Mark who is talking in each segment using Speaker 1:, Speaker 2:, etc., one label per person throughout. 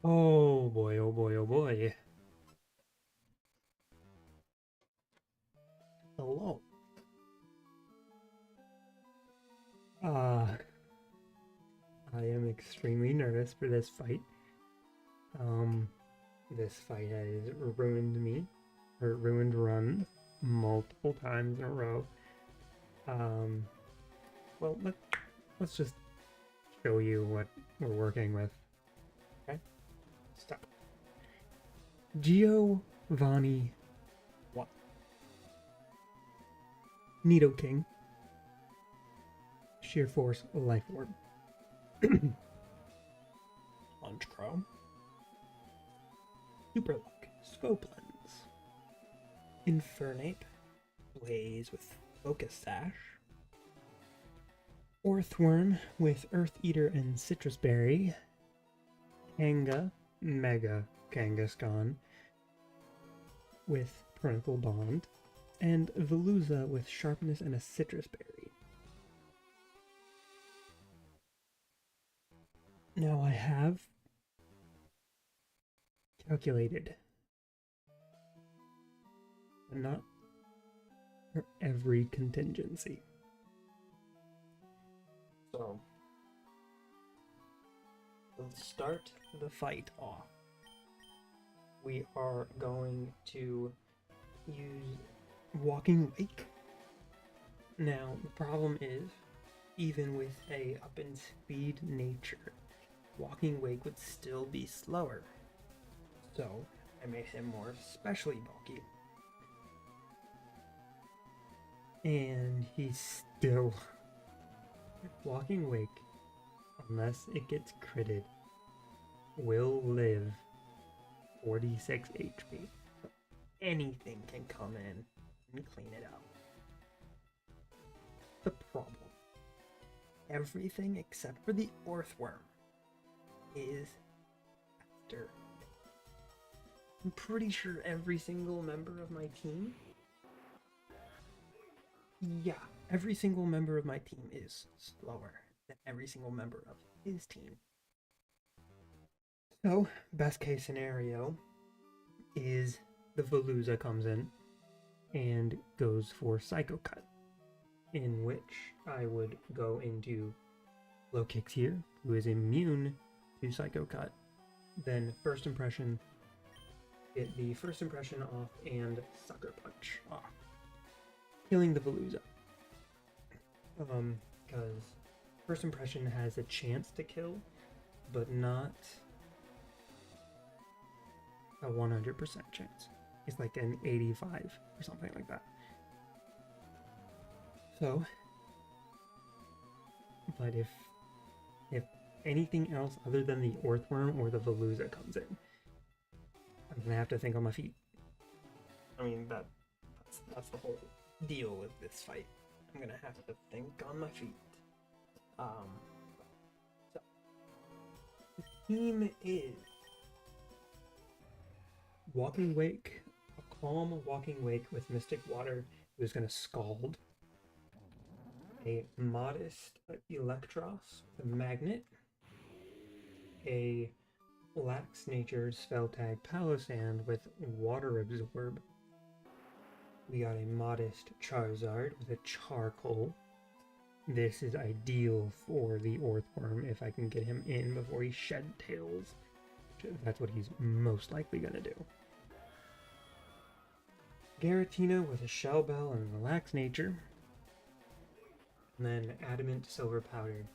Speaker 1: Oh boy, oh boy, oh boy. Hello. Uh, I am extremely nervous for this fight. Um, this fight has ruined me, or ruined run multiple times in a row. Um, well, let's just show you what we're working with. Okay, stop. Giovanni, what? Nidoking, Sheer Force, Life Orb. Lunch Crow, Super Luck, Scope Lens, Infernape, Blaze with Focus Sash, Orthworm with Earth Eater and Citrus Berry, Kanga, Mega Kangaskhan with Parental Bond, and Veluza with Sharpness and a Citrus Berry. Now I have calculated, but not for every contingency. So, let's start the fight off. We are going to use Walking Wake. Now, the problem is, even with a up in speed nature, Walking Wake would still be slower. So, I made him more especially bulky. And he's still Walking Wake, unless it gets critted, will live 46 HP. So anything can come in and clean it up. The problem, everything except for the Orthworm is after. I'm pretty sure every single member of my team, every single member of my team is slower than every single member of his team. So, best case scenario is the Veluza comes in and goes for Psycho Cut, in which I would go into Low Kicks here, who is immune to Psycho Cut. Then First Impression, get the First Impression off and Sucker Punch off, killing the Veluza. Because First Impression has a chance to kill, but not a 100% chance. It's like an 85 or something like that. So, but if anything else other than the Orthworm or the Veluza comes in, I'm gonna have to think on my feet. I mean that's the whole deal with this fight. I'm gonna have to think on my feet. So the team is Walking Wake, a calm Walking Wake with Mystic Water, who's gonna Scald. A modest Electros with a Magnet. A Lax Nature Spell Tag Palossand with Water Absorb. We got a modest Charizard with a Charcoal. This is ideal for the Orthworm if I can get him in before he shed tails. That's what he's most likely gonna do. Garatina with a Shell Bell and a Lax Nature. And then Adamant Silver Powder,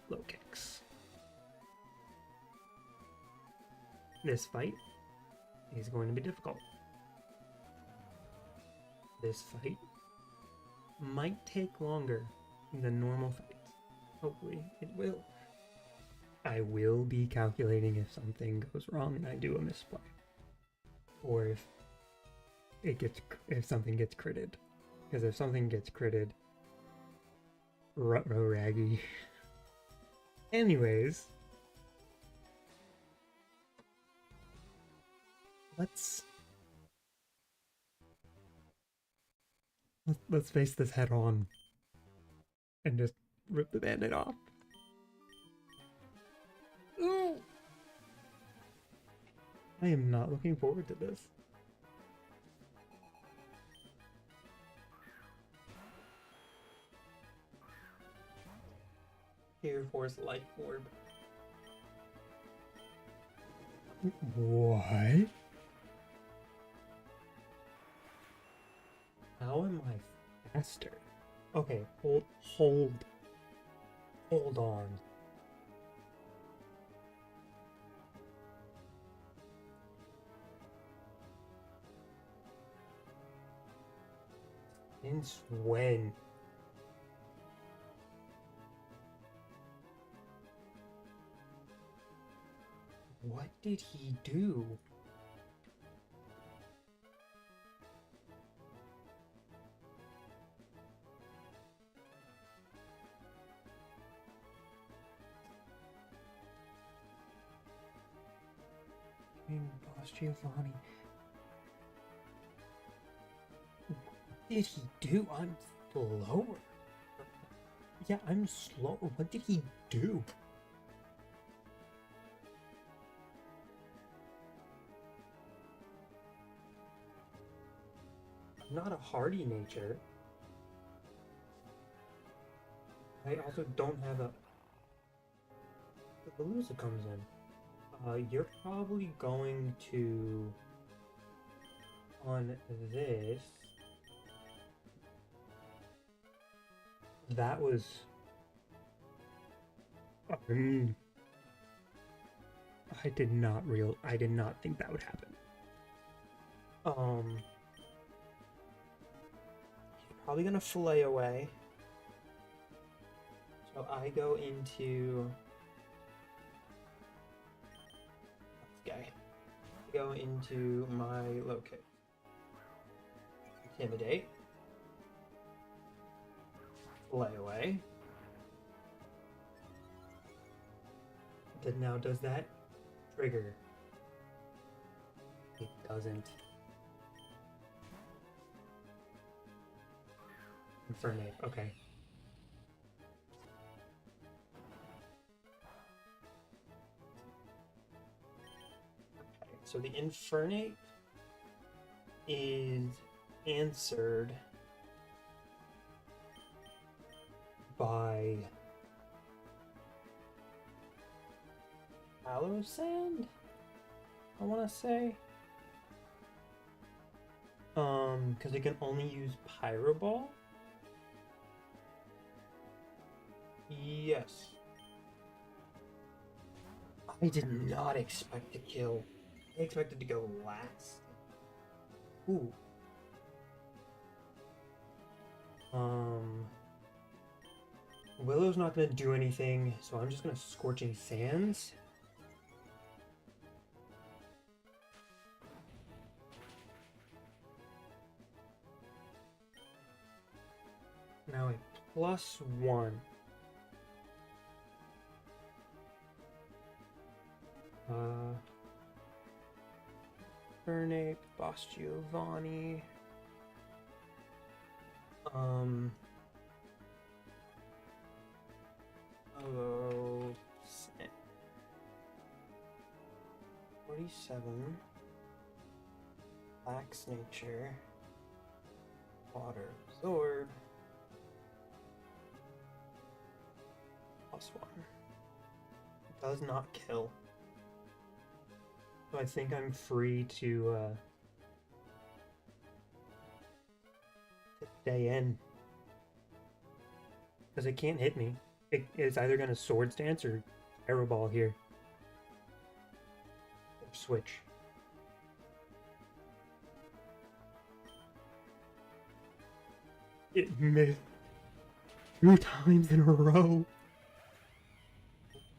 Speaker 1: Low Kicks. This fight is going to be difficult. This fight might take longer than normal fights. Hopefully it will. I will be calculating if something goes wrong and I do a misplay. Or if something gets critted. Because if something gets critted, Rutro Raggy. Anyways, let's face this head on and just rip the band-aid off. Ooh. I am not looking forward to this. Air Force Life Orb. What? How am I faster? Okay, hold on. Since when? What did he do? Boss Giovanni. What did he do? I'm slower. Yeah, I'm slow. What did he do? I'm not a hardy nature. I also don't have a... The Veluza comes in. You're probably going to... On this... That was... I did not think that would happen. He's probably gonna fillet away. So I go into this guy. I go into my locate. Intimidate. Fillet away. Then now does that trigger? It doesn't. Infernate, okay. Okay, so the Infernate is answered by Aloe Sand, I want to say. Because it can only use Pyro Ball. Yes. I did not expect to kill. I expected to go last. Ooh. Willow's not gonna do anything, so I'm just gonna Scorching Sands. Now a +1. Bernate, Boss Giovanni. Hello. 47. Lax Nature. Water Absorb. +1. Does not kill. So I think I'm free to stay in. Because it can't hit me. It's either going to Swords Dance or Arrow Ball here. Or switch. It missed 2 times in a row.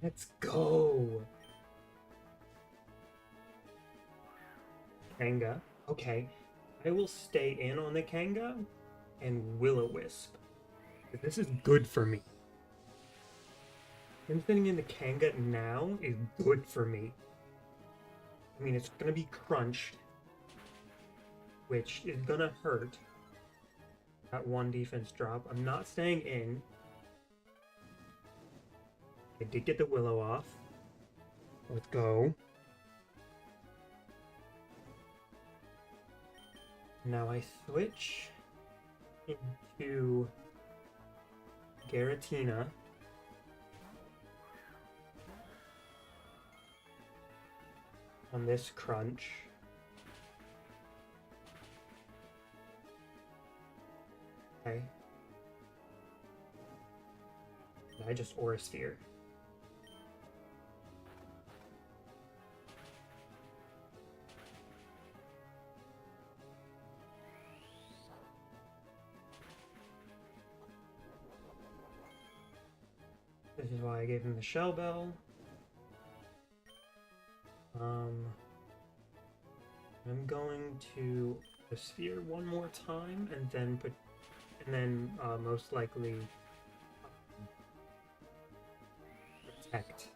Speaker 1: Let's go. Kanga. Okay. I will stay in on the Kanga and Will-O-Wisp. This is good for me. Him sitting in the Kanga now is good for me. I mean, it's gonna be crunched, which is gonna hurt. That 1 defense drop. I'm not staying in. I did get the Willow off. Let's go. Now I switch into Garatina. On this crunch. Okay. And I just Aura Sphere. This is why I gave him the Shell Bell. I'm going to the sphere one more time, and then most likely protect.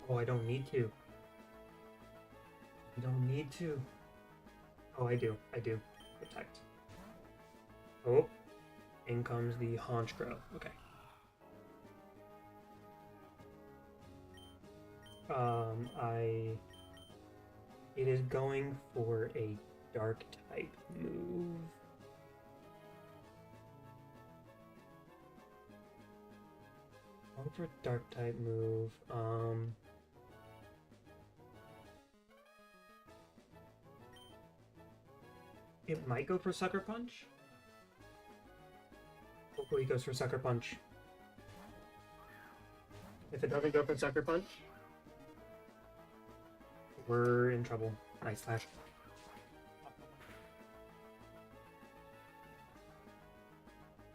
Speaker 1: Oh, I don't need to. I don't need to. Oh, I do. I do. Protect. Oh, in comes the Haunch Crow. Okay. It is going for a dark type move. Going for a dark type move. It might go for Sucker Punch. Hopefully, he goes for Sucker Punch. If it doesn't go for Sucker Punch, we're in trouble. Nice slash.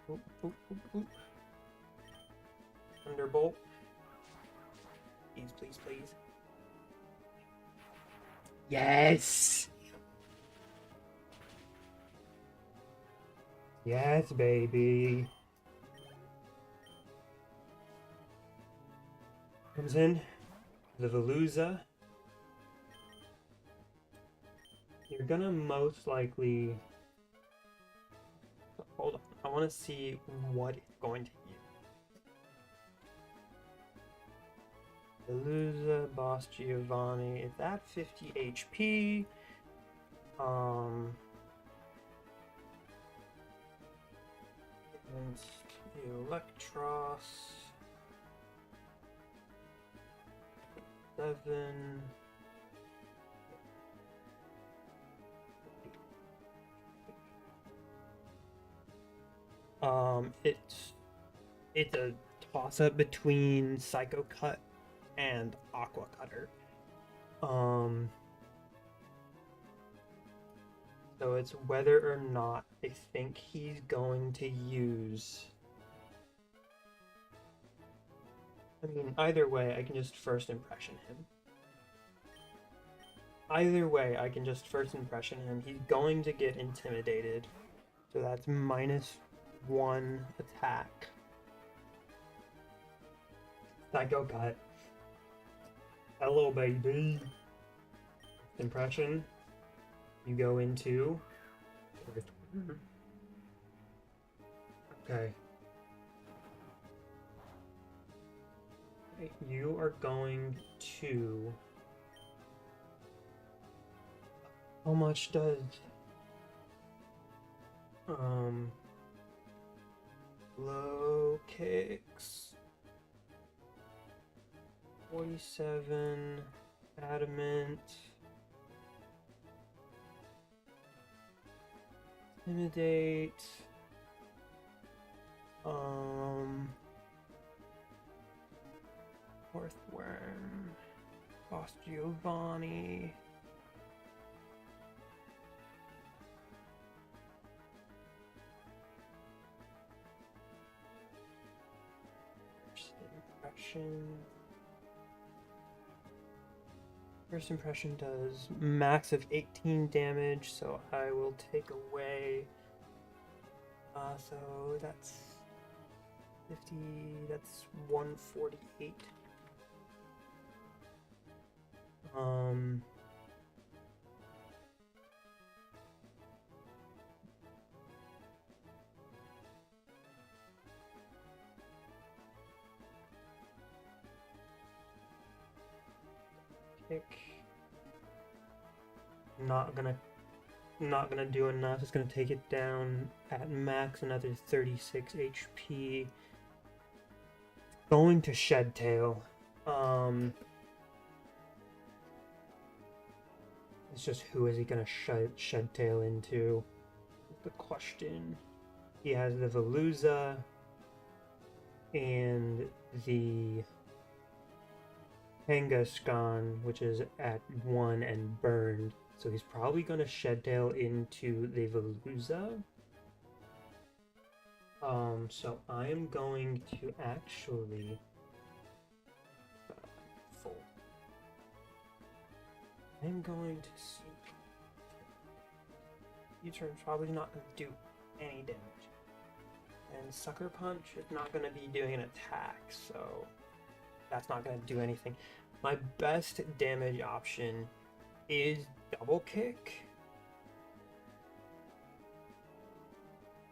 Speaker 1: Oop, oop, oop, oop. Thunderbolt. Please, please, please. Yes! Yes, baby. Comes in the Veluza. You're gonna most likely... Hold on. I want to see what it's going to use. Veluza, Boss Giovanni. It's at 50 HP. And Electros. 7. It's a toss-up between Psycho Cut and Aqua Cutter. So it's whether or not I think he's going to use... I mean, either way, I can just first impression him. Either way, I can just first impression him. He's going to get intimidated. So that's -1 attack. Psycho Cut. Hello, baby. Impression. You go into... Okay. You are going to... How much does... Low kicks... 47... Adamant... Intimidate... Earthworm... Boss Giovanni... First impression does max of 18 damage, so I will take away. So that's 50. That's 148. Kick. Not gonna do enough. It's gonna take it down at max another 36 HP. Going to Shed Tail. It's just who is he gonna shed tail into? The question. He has the Veluza and the Kangaskhan, which is at 1 and burned. So he's probably gonna shed tail into the Veluza. So I am going to actually fold. I'm going to see. U-turn's probably not going to do any damage. And Sucker Punch is not going to be doing an attack, so that's not going to do anything. My best damage option is Double Kick.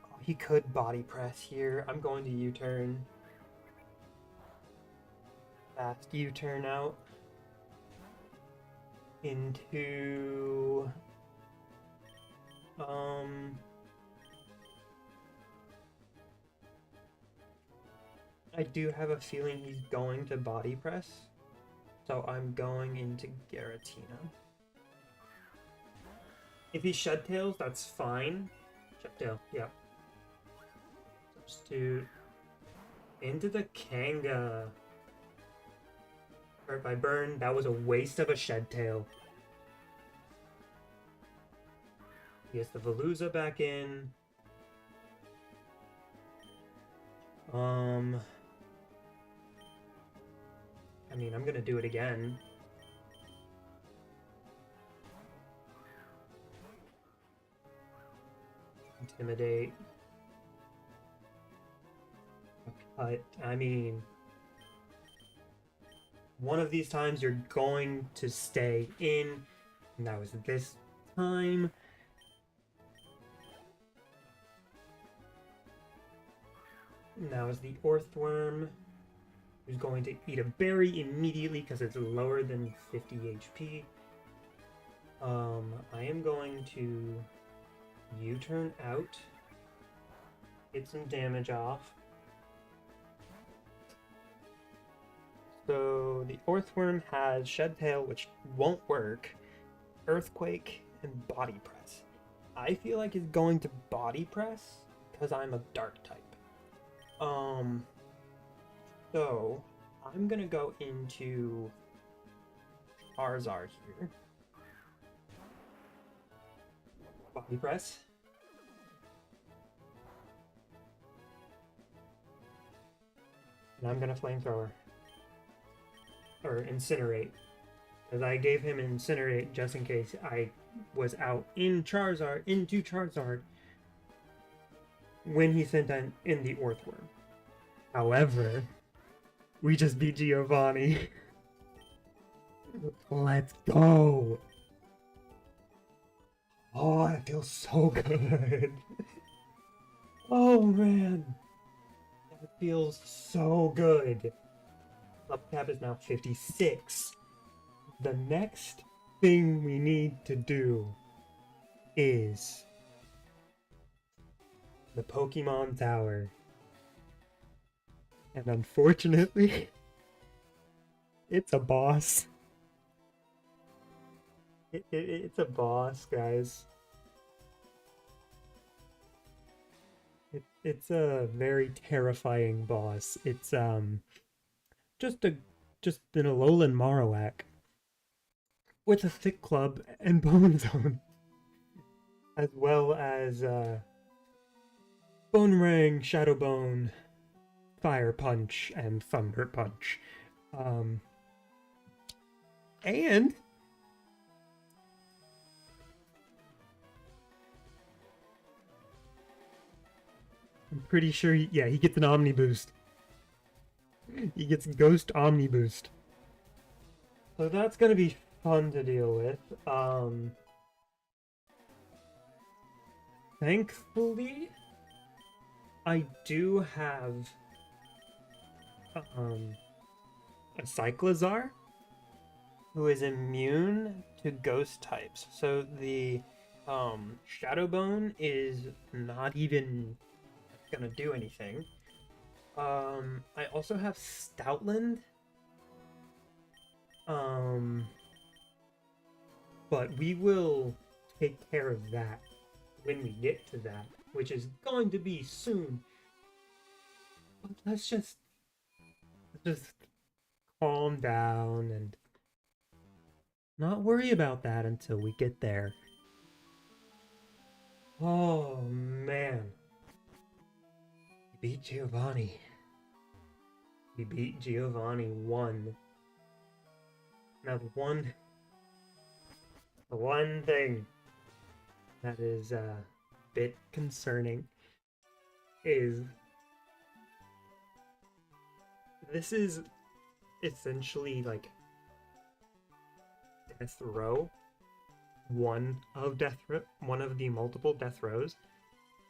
Speaker 1: Oh, he could Body Press here. I'm going to U-turn. Fast U-turn out into I do have a feeling he's going to Body Press, so I'm going into Garatina. If he Shed Tails, that's fine. Shed Tail, yeah. Substitute into the Kanga. Hurt by burn, that was a waste of a Shed Tail. He gets the Veluza back in. I mean, I'm gonna do it again. Intimidate. But, I mean, one of these times you're going to stay in, and that was this time. Now is the Orthworm, who's going to eat a berry immediately because it's lower than 50 HP. I am going to U-turn out, get some damage off. So the Orthworm has Shed Tail, which won't work, Earthquake, and Body Press. I feel like it's going to Body Press because I'm a Dark type. So I'm gonna go into Charizard here. Body Press. And I'm gonna Flamethrower. Or Incinerate. Because I gave him Incinerate just in case I was out into Charizard when he sent in the Orthworm. However, we just beat Giovanni. Let's go! Oh, that feels so good. Oh man, that feels so good. Up cap is now 56. The next thing we need to do is the Pokemon Tower. And unfortunately, it's a boss. It's a boss, guys. It's a very terrifying boss. It's just an Alolan Marowak with a thick club and Bone Zone, as well as Bone Ring, Shadow Bone, Fire Punch, and Thunder Punch. And I'm pretty sure, he gets an Omni Boost. He gets Ghost Omni Boost. So that's gonna be fun to deal with. Thankfully, I do have a Cyclizar. who is immune to ghost types. So the Shadowbone is not even gonna do anything. I also have Stoutland. But we will take care of that when we get to that, which is going to be soon. But let's just calm down and not worry about that until we get there. Oh man. We beat Giovanni. We beat Giovanni 1. Now the one thing that is a bit concerning is this is essentially like death row. One of the multiple death rows.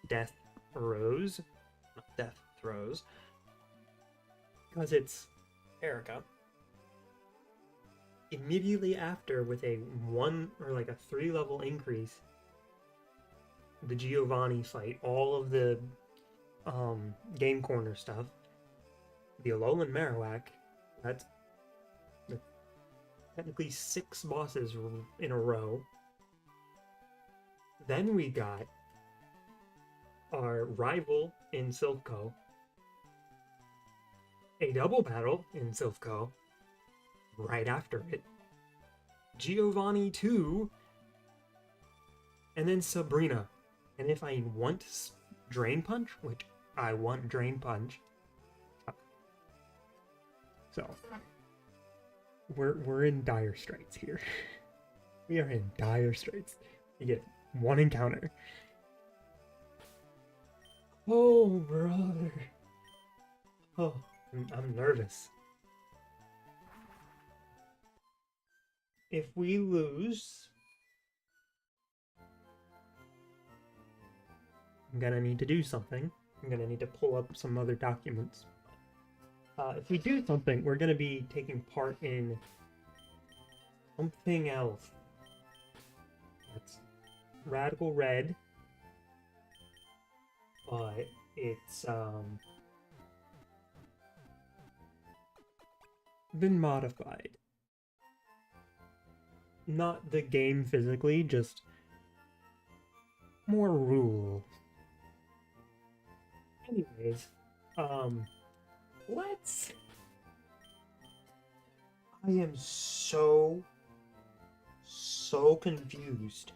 Speaker 1: Death rows, not death throws. Because it's Erica. Immediately after, with a 1 or like a 3-level increase, the Giovanni fight, all of the game corner stuff, the Alolan Marowak, that's technically 6 bosses in a row. Then we got our rival in Silph.Co, a double battle in Silph.Co, right after it, Giovanni 2, and then Sabrina. And if I want Drain Punch, which I want Drain Punch, so we're in dire straits here. We are in dire straits. You get one encounter. Oh, brother. Oh, I'm nervous. If we lose, I'm gonna need to do something. I'm gonna need to pull up some other documents. If we do something, we're gonna be taking part in something else. That's Radical Red, but it's been modified. Not the game physically, just more rules. Anyways, let's... I am so confused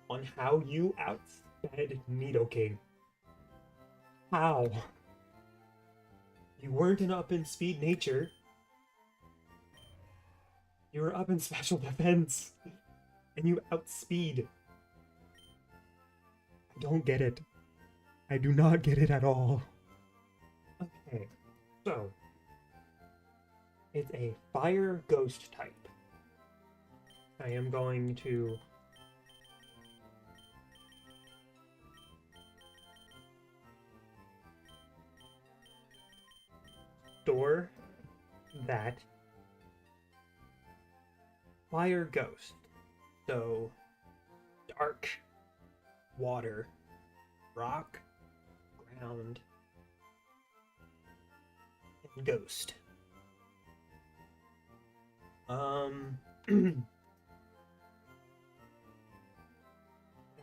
Speaker 1: on how you outsped Nidoking. How? You weren't an up in speed nature. You were up in special defense, and you outspeed. I don't get it. I do not get it at all. Okay, so it's a fire ghost type. I am going to store that fire ghost. So dark, water, rock, ground, and ghost.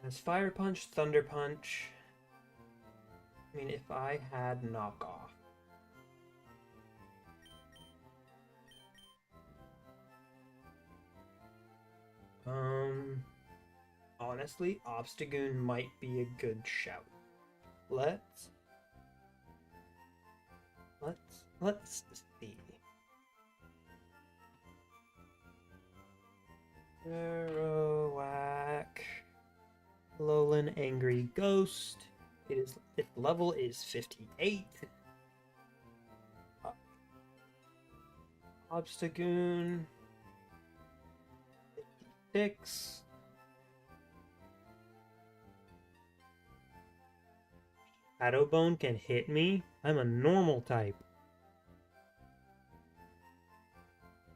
Speaker 1: As Fire Punch, Thunder Punch. I mean, if I had knockoff. Honestly, Obstagoon might be a good shout. Let's see. Marowak, Alolan Angry Ghost. Its level is 58. Obstagoon 56. Shadowbone can hit me. I'm a normal type.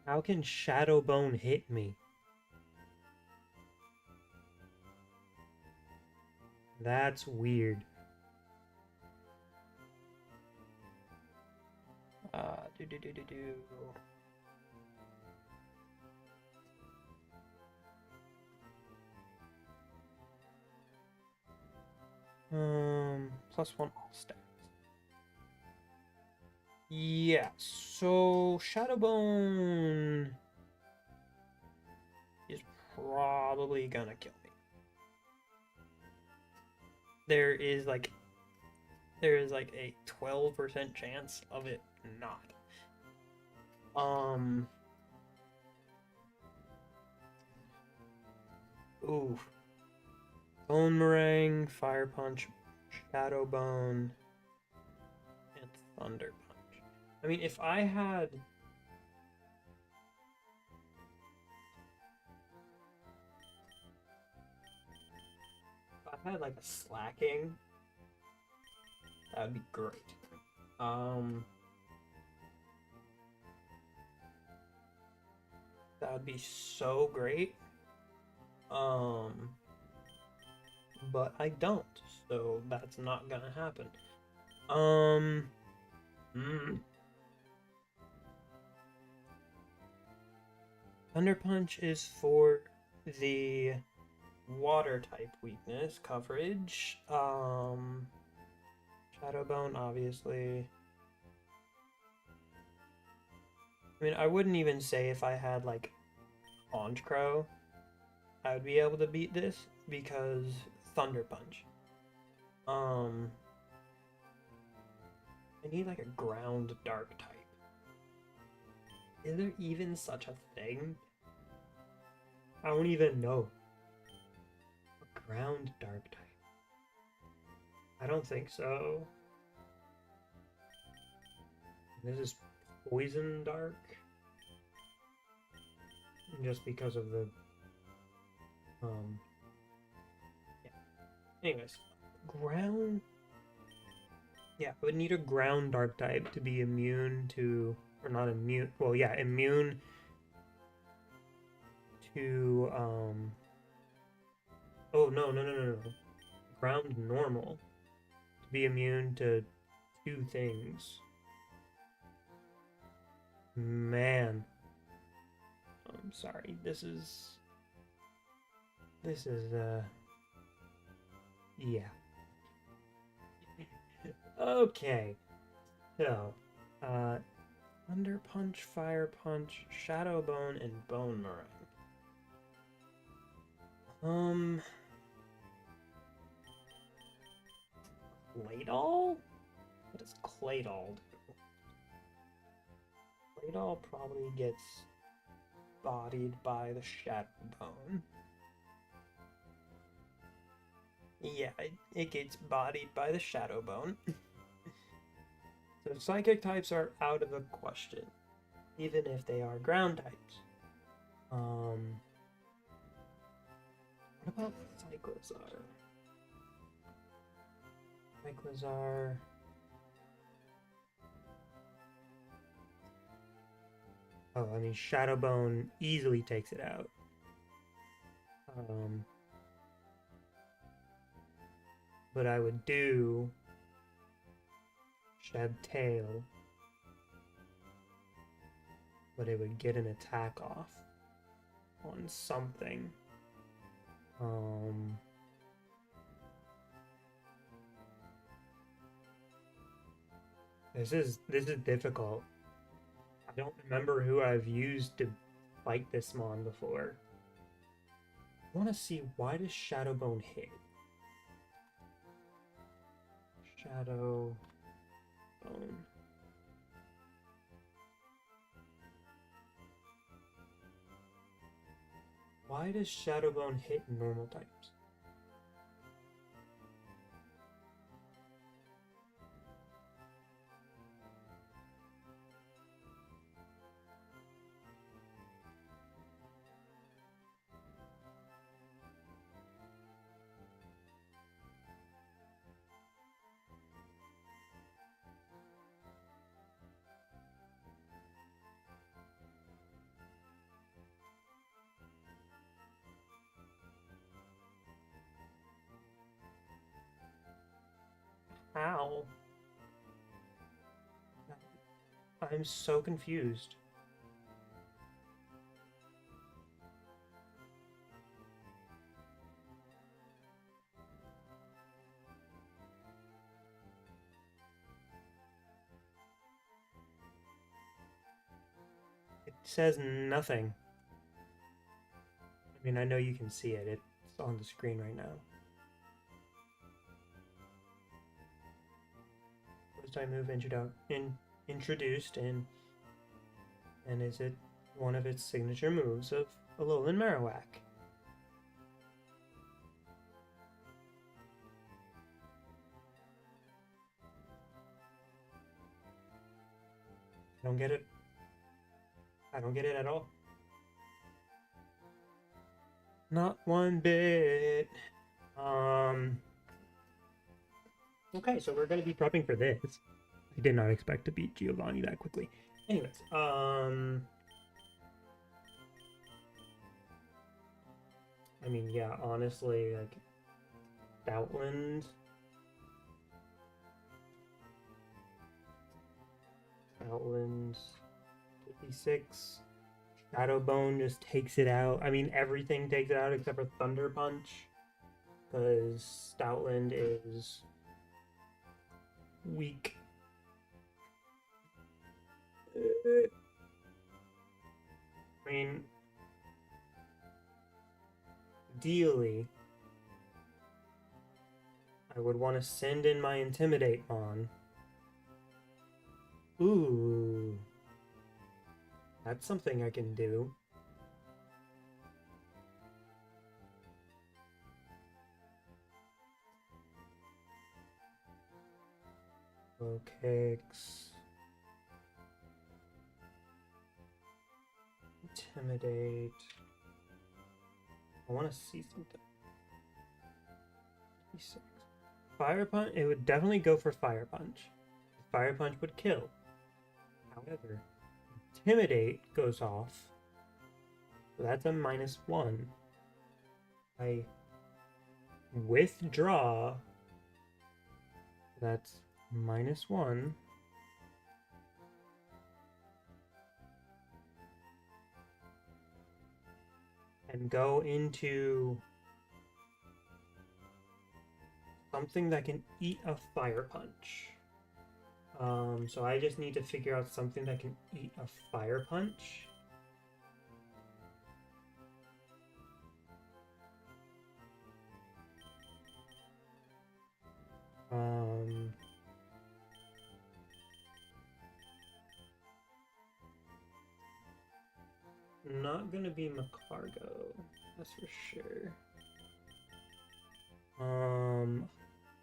Speaker 1: How can Shadowbone hit me? That's weird. Do do do do do. Plus one all stats. Yeah, so Shadowbone is probably gonna kill me. There is like a 12% chance of it not. Ooh. Bone Meringue, Fire Punch, Shadowbone, and Thunder Punch. I mean, if I had like a slacking, that would be great. That would be so great. But I don't, so that's not gonna happen. Thunder Punch is for the water type weakness coverage. Shadowbone, obviously. I mean, I wouldn't even say if I had like Orange Crow, I would be able to beat this because Thunder Punch. I need like a ground dark type. Is there even such a thing? I don't even know. A ground dark type. I don't think so. This is poison dark. Just because of the yeah. Anyways, ground. Yeah, I would need a ground dark type to be immune to, or not immune. Well, yeah, immune to Oh no. Ground normal to be immune to two things. Man, I'm sorry. This is yeah. Okay. So, Thunder Punch, Fire Punch, Shadowbone, and Bone Meringue. Claydol? What does Claydol do? Claydol probably gets bodied by the Shadowbone. Yeah, it gets bodied by the Shadowbone. So psychic types are out of the question, even if they are ground types. What about Cyclizar? Cyclizar. Oh, I mean, Shadowbone easily takes it out. But I would do Shed Tail, but it would get an attack off on something. This is difficult. I don't remember who I've used to fight this mon before. I want to see, why does Shadowbone hit? Shadowbone. Why does Shadowbone hit normal types? How? I'm so confused. It says nothing. I mean, I know you can see it. It's on the screen right now. First I move introduced and is it one of its signature moves of Alolan Marowak? I don't get it. I don't get it at all. Not one bit. Okay, so we're gonna be prepping for this. I did not expect to beat Giovanni that quickly. Anyways, I mean, yeah, honestly, like, Stoutland. Stoutland, 56. Shadow Bone just takes it out. I mean, everything takes it out except for Thunder Punch. Because Stoutland is weak. I mean, ideally, I would want to send in my Intimidate on. Ooh. That's something I can do. Low kicks. Intimidate. I want to see something. 36. Fire Punch? It would definitely go for Fire Punch. Fire Punch would kill. However, Intimidate goes off. So that's a -1. I withdraw. That's -1. And go into something that can eat a Fire Punch. So I just need to figure out something that can eat a Fire Punch. Not gonna be Macargo, that's for sure.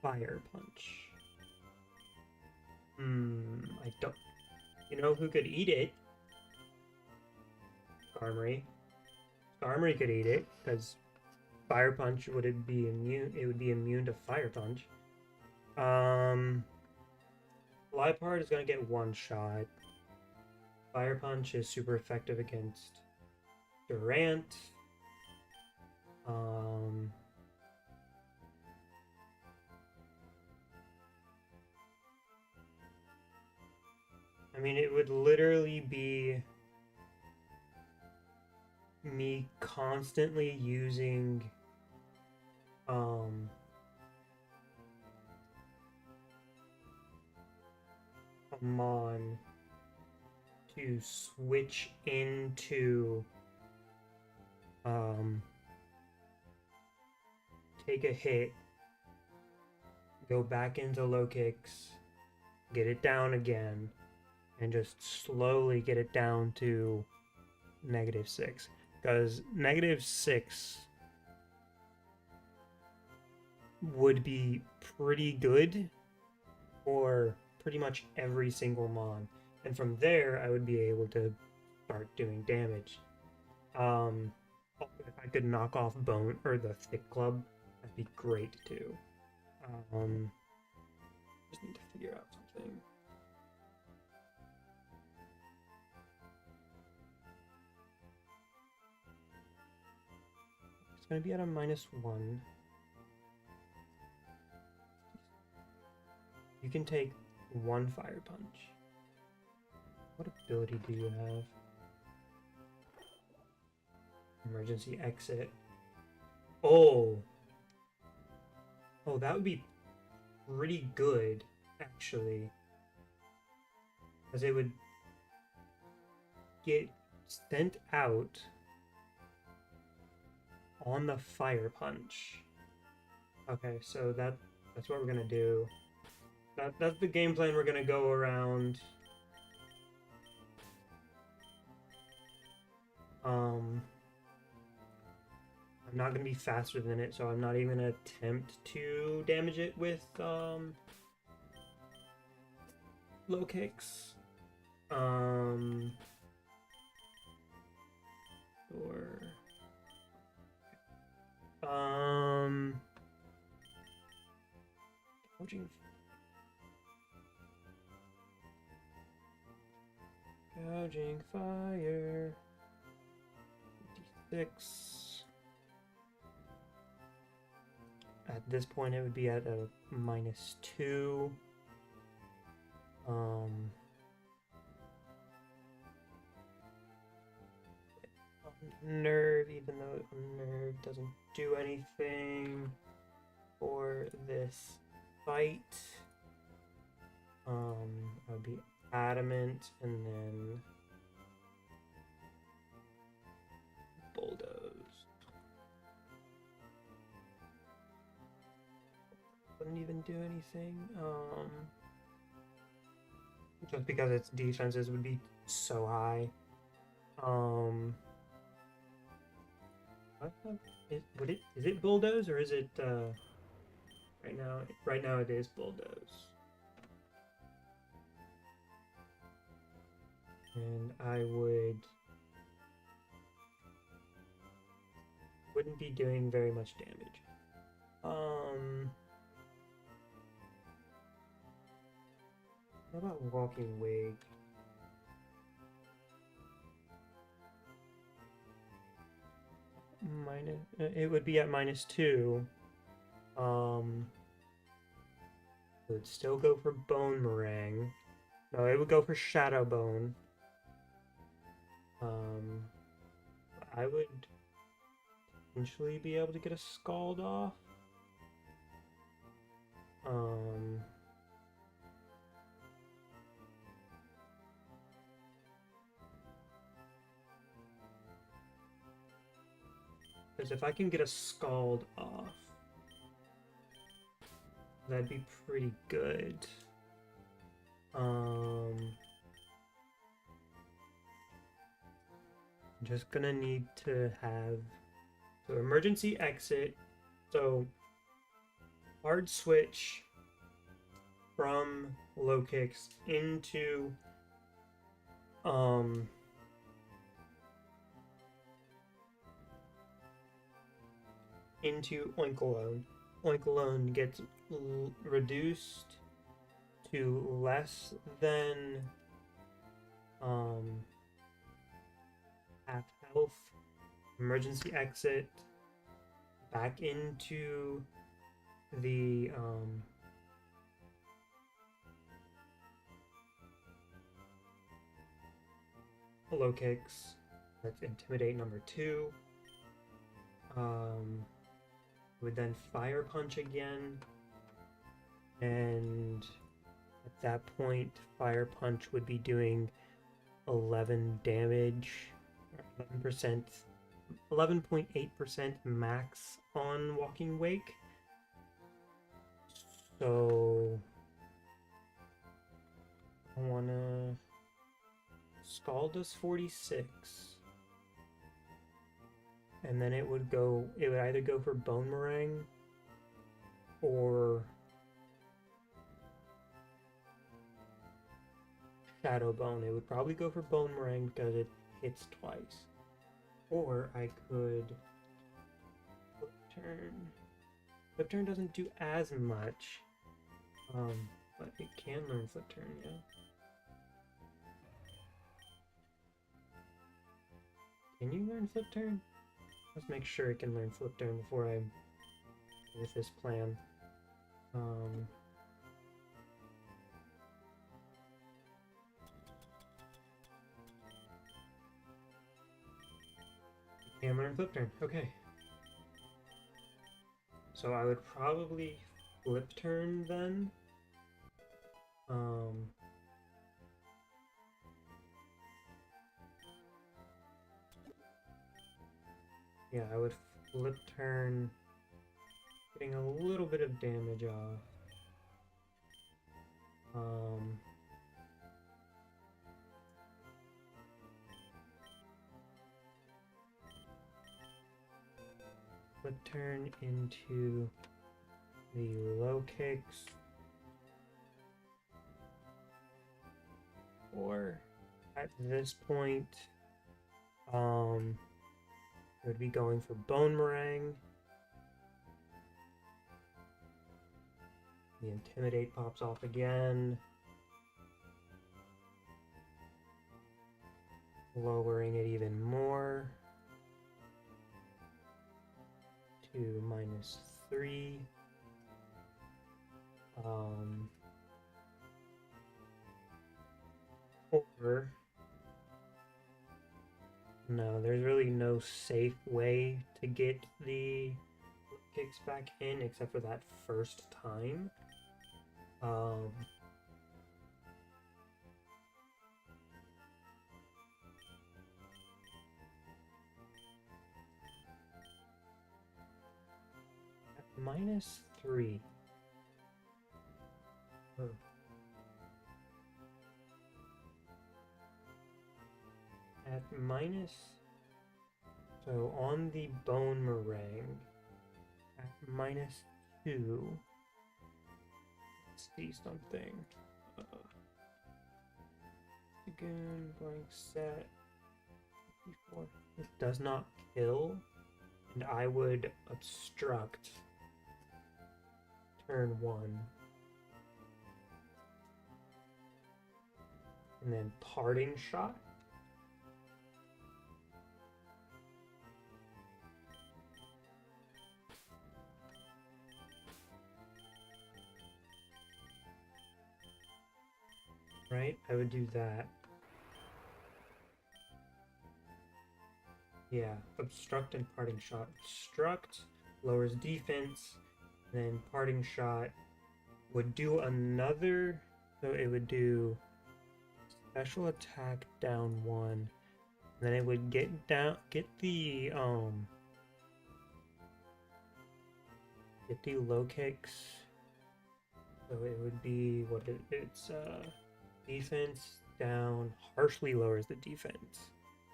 Speaker 1: Fire Punch. I don't. You know who could eat it? Skarmory. Skarmory could eat it because Fire Punch would it be immune? It would be immune to Fire Punch. Liepard is gonna get one shot. Fire Punch is super effective against Durant. I mean, it would literally be me constantly using Mon to switch into take a hit, go back into low kicks, get it down again, and just slowly get it down to -6. Because -6 would be pretty good for pretty much every single Mon. And from there, I would be able to start doing damage. If I could knock off Bone or the Thick Club, that'd be great too. Just need to figure out something. It's gonna be at a -1. You can take 1 fire punch. What ability do you have? Emergency exit. Oh! Oh, that would be pretty good, actually. Because it would get sent out on the fire punch. Okay, so that's what we're gonna do. That's the game plan we're gonna go around. I'm not gonna be faster than it, so I'm not even gonna attempt to damage it with low kicks. Or gouging fire. 56. At this point, it would be at a -2. Nerve, even though nerve doesn't do anything for this fight. I would be adamant and then bulldoze. Wouldn't even do anything. Just because its defenses would be so high. Is it bulldoze or is it right now it is bulldoze. And I wouldn't be doing very much damage. What about walking wig? It would be at -2. It would still go for bone meringue. No, it would go for shadow bone. I would potentially be able to get a scald off. Because if I can get a scald off, that'd be pretty good. I'm just gonna need to have so emergency exit. So hard switch from low kicks into Oinkalone. Oinkalone gets reduced to less than half health. Emergency exit back into the low kicks. That's intimidate number 2. Would then fire punch again, and at that point fire punch would be doing 11 damage, 11%, 11.8% max on walking wake. So I wanna scald does 46. And then it would either go for bone meringue or shadow bone. It would probably go for bone meringue because it hits twice. Or I could flip turn. Flip turn doesn't do as much, but it can learn flip turn, yeah. Can you learn flip turn? Let's make sure it can learn flip turn before I with this plan. And learn flip turn. Okay. So I would probably flip turn then. Yeah, I would flip turn, getting a little bit of damage off. Flip turn into the low kicks. Or at this point, it would be going for Bone Meringue. The Intimidate pops off again. Lowering it even more to -3. Or no, there's really no safe way to get the kicks back in except for that first time. At -3. Oh. At so on the Bone Meringue, at -2, let's see something. Again, blank set. Before it does not kill, and I would obstruct turn 1. And then Parting Shot. Right? I would do that. Yeah, Obstruct and Parting Shot. Obstruct lowers defense, then Parting Shot would do another, so it would do special attack down 1, then it would get the low kicks. So it would be what it's defense down harshly lowers the defense.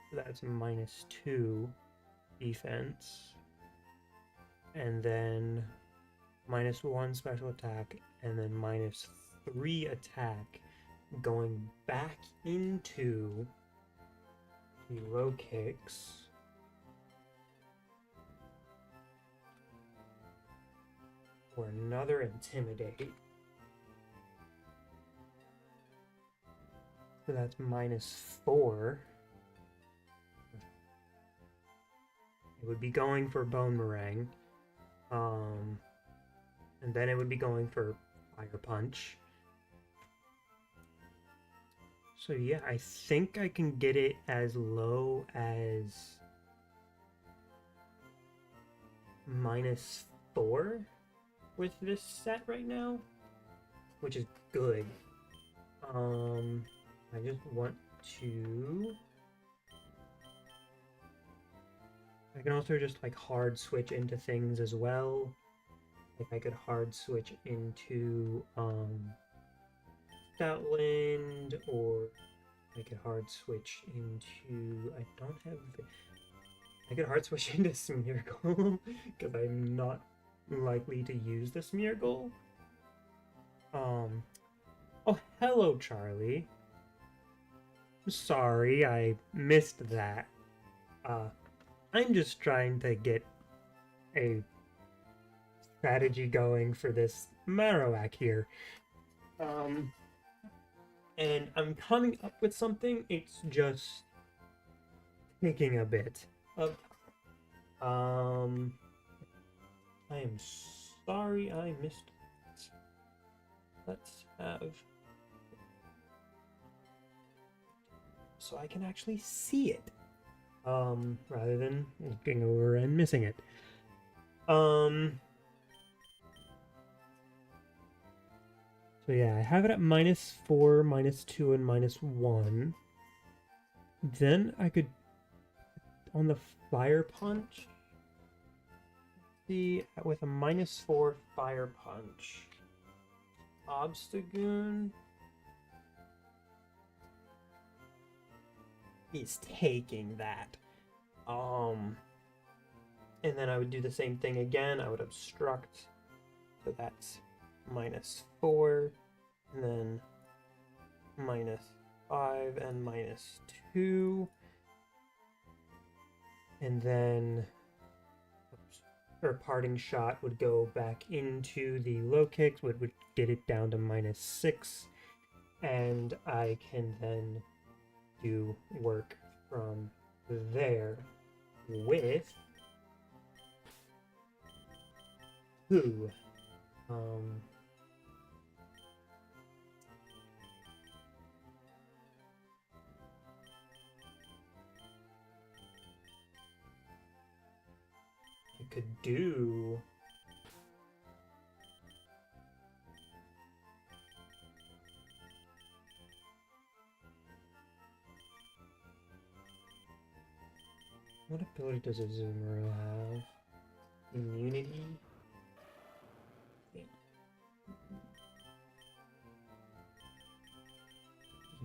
Speaker 1: So that's -2 defense. And then -1 special attack, and then -3 attack, going back into the low kicks. For another Intimidate. So that's -4. It would be going for Bone Meringue. And then it would be going for Fire Punch. So yeah, I think I can get it as low as -4 with this set right now, which is good. I just want to... I can also just like hard switch into things as well. Like I could hard switch into Stoutland, or I could hard switch into... I could hard switch into Smeargle because I'm not likely to use the Smeargle. Oh, hello, Charlie. Sorry, I missed that. I'm just trying to get a strategy going for this Marowak here. And I'm coming up with something, it's just taking a bit of time. I am sorry I missed it. Let's have... so I can actually see it. rather than looking over and missing it. So yeah, I have it at -4, -2, and -1. Then I could, on the fire punch, see, with a -4 fire punch, Obstagoon is taking that. And then I would do the same thing again. I would obstruct, so that's -4, and then -5 and -2, and then her parting shot would go back into the low kicks, would get it down to -6, and I can then do work from there with who? I could do what ability does a Zoomer have? Immunity?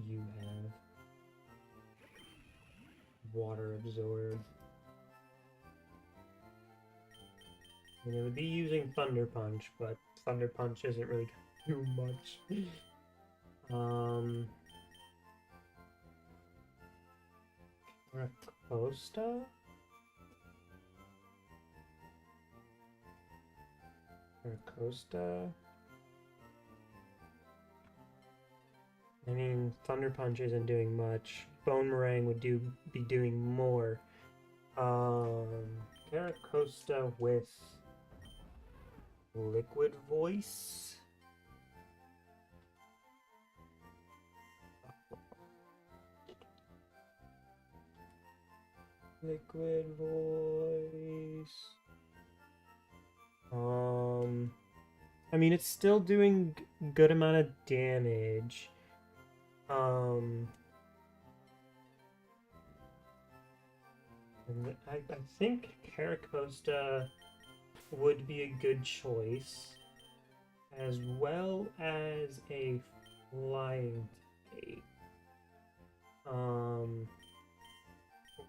Speaker 1: You have water absorb. And it would be using Thunder Punch, but Thunder Punch isn't really gonna do much. Racosta? Racosta? I mean, Thunder Punch isn't doing much. Bone Meringue would be doing more. Caracosta with Liquid Voice. Liquid Voice. I mean, it's still doing good amount of damage. And I think Caracosta would be a good choice, as well as a flying type.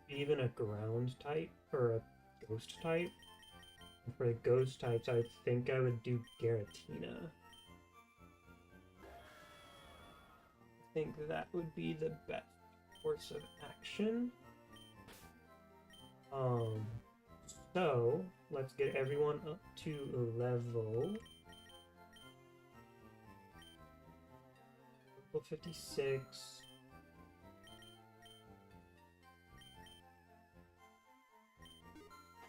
Speaker 1: Even a ground type or a ghost type. And for the ghost types, I think I would do Garatina. I think that would be the best course of action. So let's get everyone up to level 56.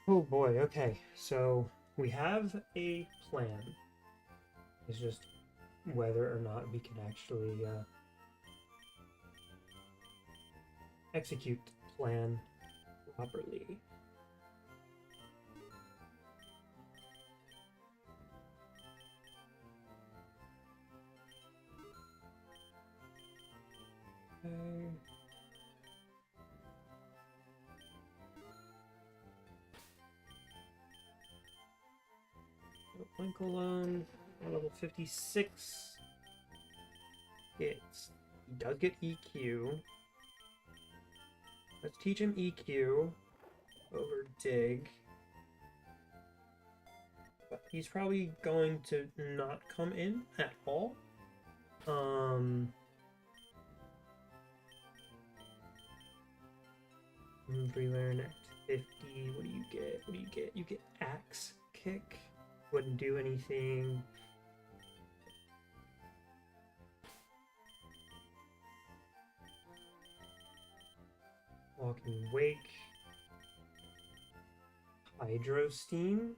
Speaker 1: Oh boy, okay, so we have a plan. It's just whether or not we can actually execute the plan properly. Okay. Winkleon, level 56. He does get EQ. Let's teach him EQ over Dig. But he's probably going to not come in at all. Relearn at 50. What do you get? What do you get? You get Axe Kick. Wouldn't do anything. Walking Wake. Hydro Steam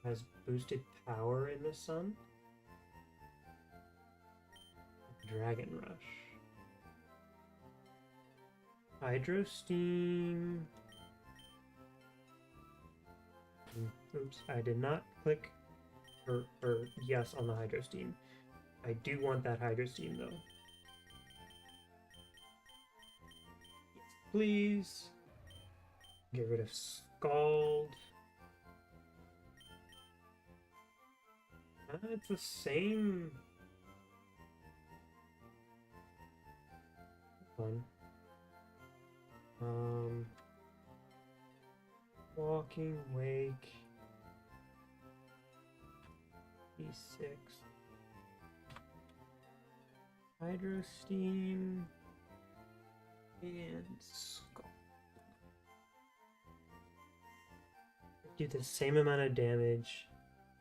Speaker 1: has boosted power in the sun. Dragon Rush. Hydro Steam. Oops, I did not click for yes on the Hydro Steam. I do want that Hydro Steam though. Yes, please. Get rid of Scald. It's the same. Hold on. Walking Wake. E6. Hydro Steam. And Scald. Do the same amount of damage.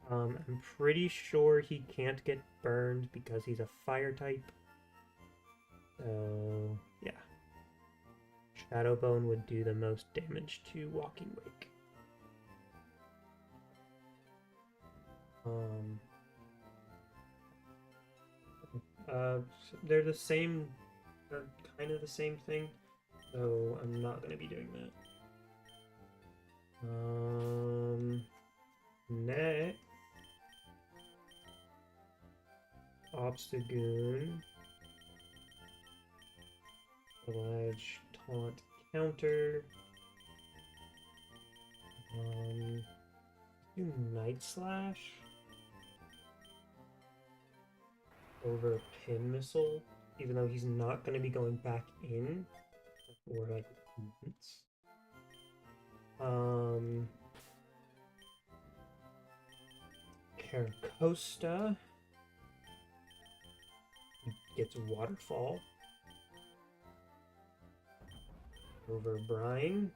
Speaker 1: I'm pretty sure he can't get burned because he's a fire type. So, yeah. Shadowbone would do the most damage to Walking Wake. They're the same, they're kind of the same thing, so I'm not going to be doing that. Next, Obstagoon, Oblige, Taunt, Counter, do Night Slash over Pin Missile, even though he's not going to be going back in for like months. Caracosta gets Waterfall over Brine.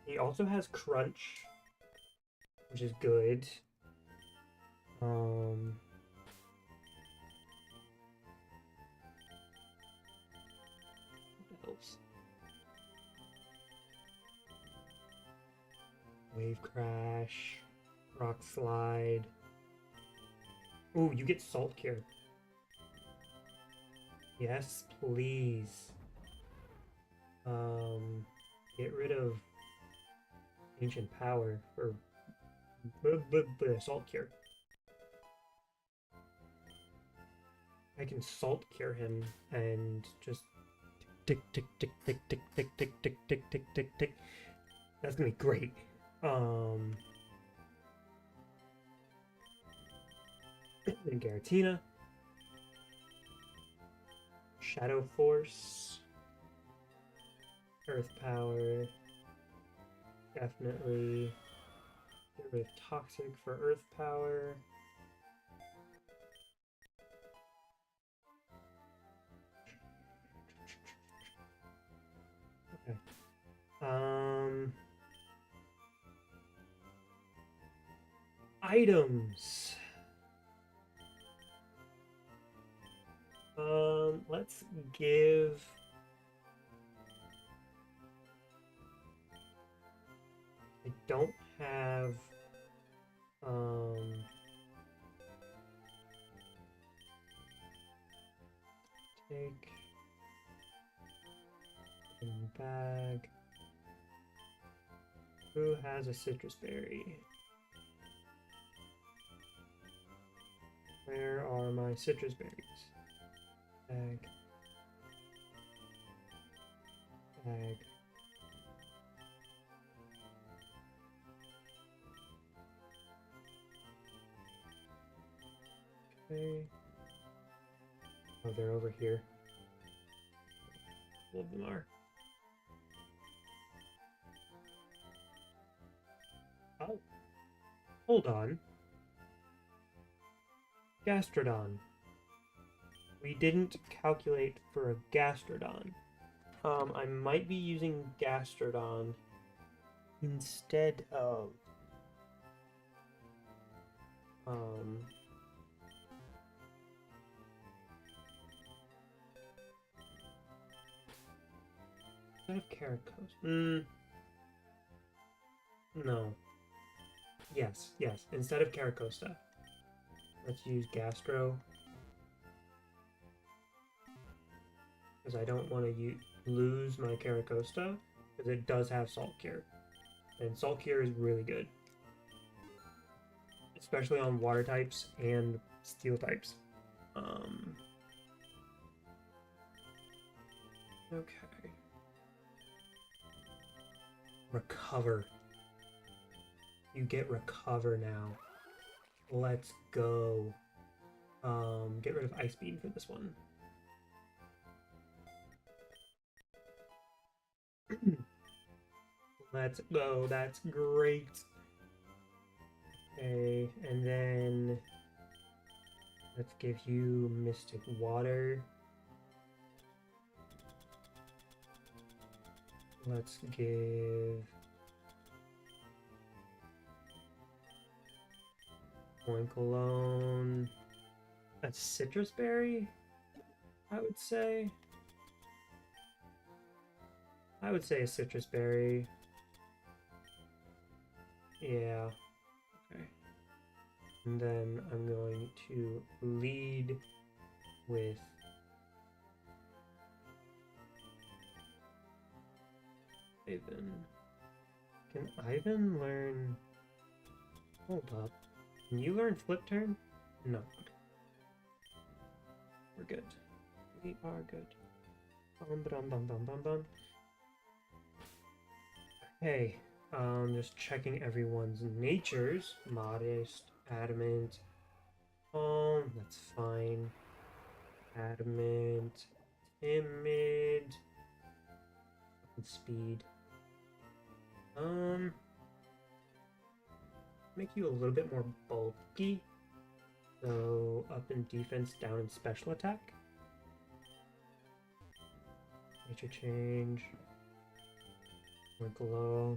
Speaker 1: He also has Crunch, which is good. What else? Wave Crash, Rock Slide. Ooh, you get Salt Cure. Yes, please. Get rid of Ancient Power for Salt Cure. I can Salt Cure him and just tick tick tick tick tick tick tick tick tick tick tick tick. That's gonna be great. And Garatina, Shadow Force, Earth Power, definitely get rid of Toxic for Earth Power. Okay. Items. Let's give I don't have take in bag. Who has a citrus berry? Where are my citrus berries? Bag. Bag. Okay. Oh, they're over here. All of them are. Oh. Hold on. Gastrodon. We didn't calculate for a Gastrodon. I might be using Gastrodon instead of instead of Caracosta. No. Yes, yes. Instead of Caracosta, let's use Gastro. Because I don't want to use... lose my Caracosta because it does have Salt Cure. And Salt Cure is really good, especially on water types and steel types. Okay. Recover. You get Recover now. Let's go. Get rid of Ice Beam for this one. Let's go. That's great. Okay, and then let's give you Mystic Water. Let's give Oinkalone a Citrus Berry, I would say. I would say a Citrus Berry. Yeah. Okay. And then I'm going to lead with Ivan. Can Ivan learn... Hold up. Can you learn Flip Turn? No. We're good. We are good. Bum, bum, bum, bum, bum, bum. Hey, just checking everyone's natures. Modest, adamant. That's fine. Adamant, timid, speed. Make you a little bit more bulky. So up in defense, down in special attack. Nature change. Glow.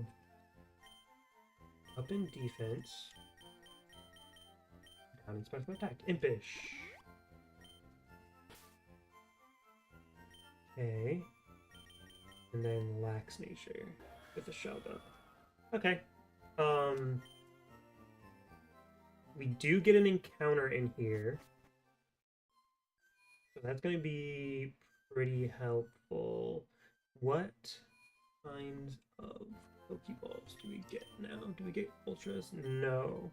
Speaker 1: Up in defense. Down in special attack. Impish. Okay. And then lax nature with a Shelda. Okay. We do get an encounter in here. So that's going to be pretty helpful. What kinds of Pokeballs do we get now? Do we get Ultras? No.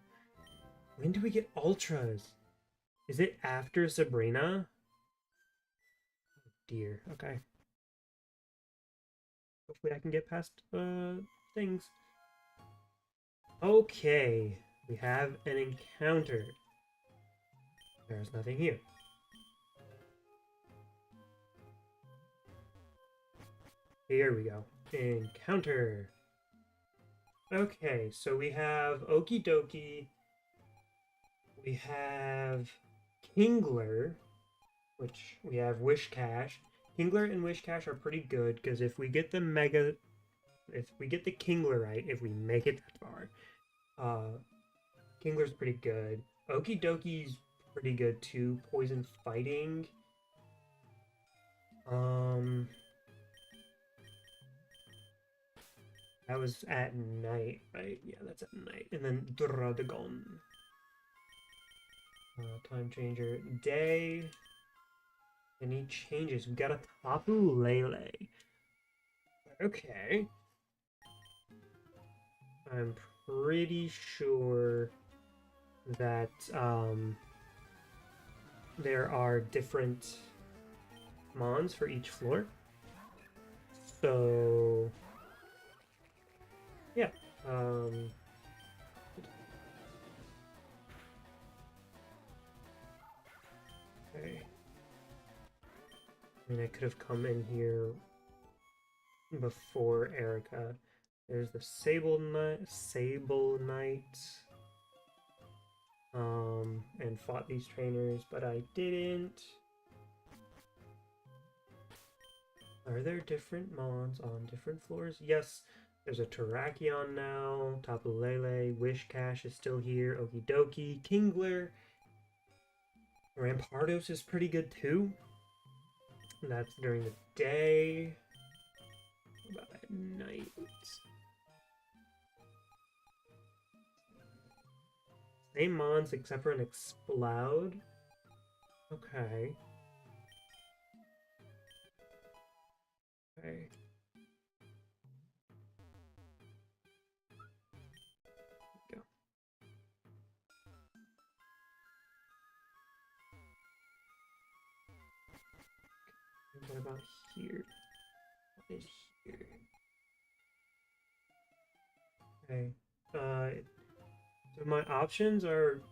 Speaker 1: When do we get Ultras? Is it after Sabrina? Oh dear. Okay. Hopefully I can get past things. Okay. We have an encounter. There's nothing here. Here we go. Encounter. Okay, so we have Okie Dokie. We have Kingler, which we have Wish Cash. Kingler and Wish Cash are pretty good because if we get the Kingler right, if we make it that far, Kingler's pretty good. Okie Dokie's pretty good too. Poison Fighting. That was at night, right? Yeah, that's at night. And then Dradagon. Time changer. Day. Any changes? We got a Tapu Lele. Okay. I'm pretty sure that there are different mons for each floor. So yeah. Okay. I mean, I could have come in here before Erica. There's the Sable Knight. And fought these trainers, but I didn't. Are there different mons on different floors? Yes, there's a Terrakion now, Tapu Lele, Wish Cash is still here, Okie Dokie, Kingler. Rampardos is pretty good too. That's during the day. What about at night? Same mons except for an Explode. Okay. Okay. Go. What about here? What is here? Okay. So my options are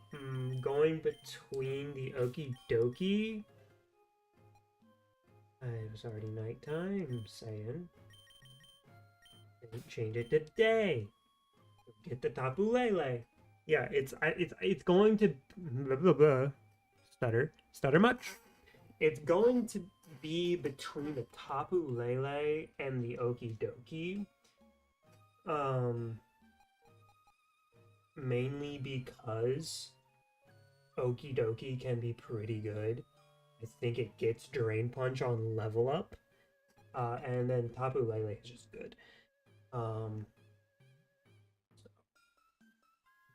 Speaker 1: going between the Okie Dokie. It was already nighttime, saying. Change it to day. Get the Tapu Lele. Yeah, it's going to blah, blah, blah. Stutter much. It's going to be between the Tapu Lele and the Okie Dokie. Mainly because Okie Dokie can be pretty good. I think it gets Drain Punch on level up. And then Tapu Lele is just good. So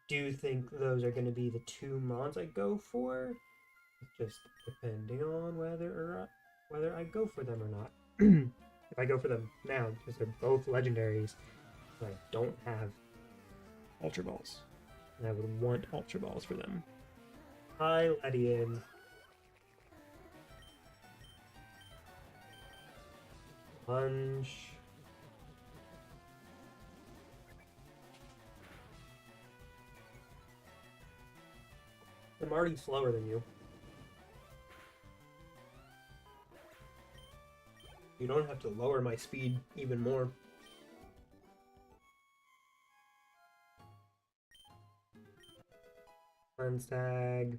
Speaker 1: do you think those are going to be the two mons I go for? Just depending on whether I go for them or not. If I go for them now, because they're both legendaries, I don't have Ultra Balls. And I would want Ultra Balls for them. Hi, Ledian. Lunge. I'm already slower than you. You don't have to lower my speed even more. Lens tag.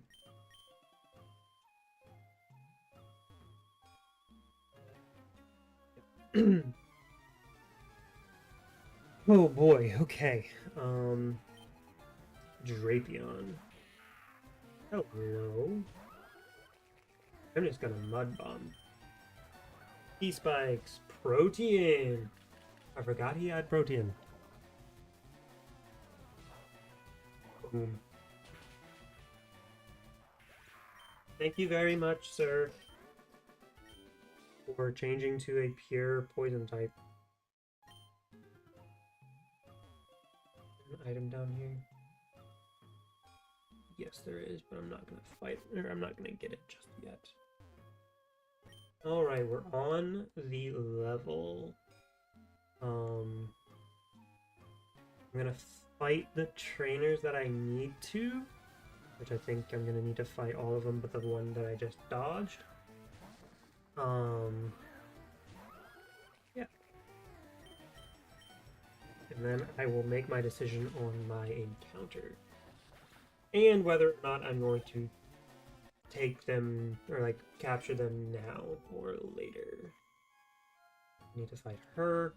Speaker 1: Oh boy, okay. Drapion. Hello. I'm just gonna Mud Bomb. E-Spikes. Protein. I forgot he had Protein. Boom. Thank you very much, sir, for changing to a pure poison type. An item down here. Yes, there is, but I'm not gonna fight, or I'm not gonna get it just yet. Alright, we're on the level. I'm gonna fight the trainers that I need to, which I think I'm gonna need to fight all of them but the one that I just dodged. Yeah. And then I will make my decision on my encounter. And whether or not I'm going to take them, or like capture them now or later. I need to fight her.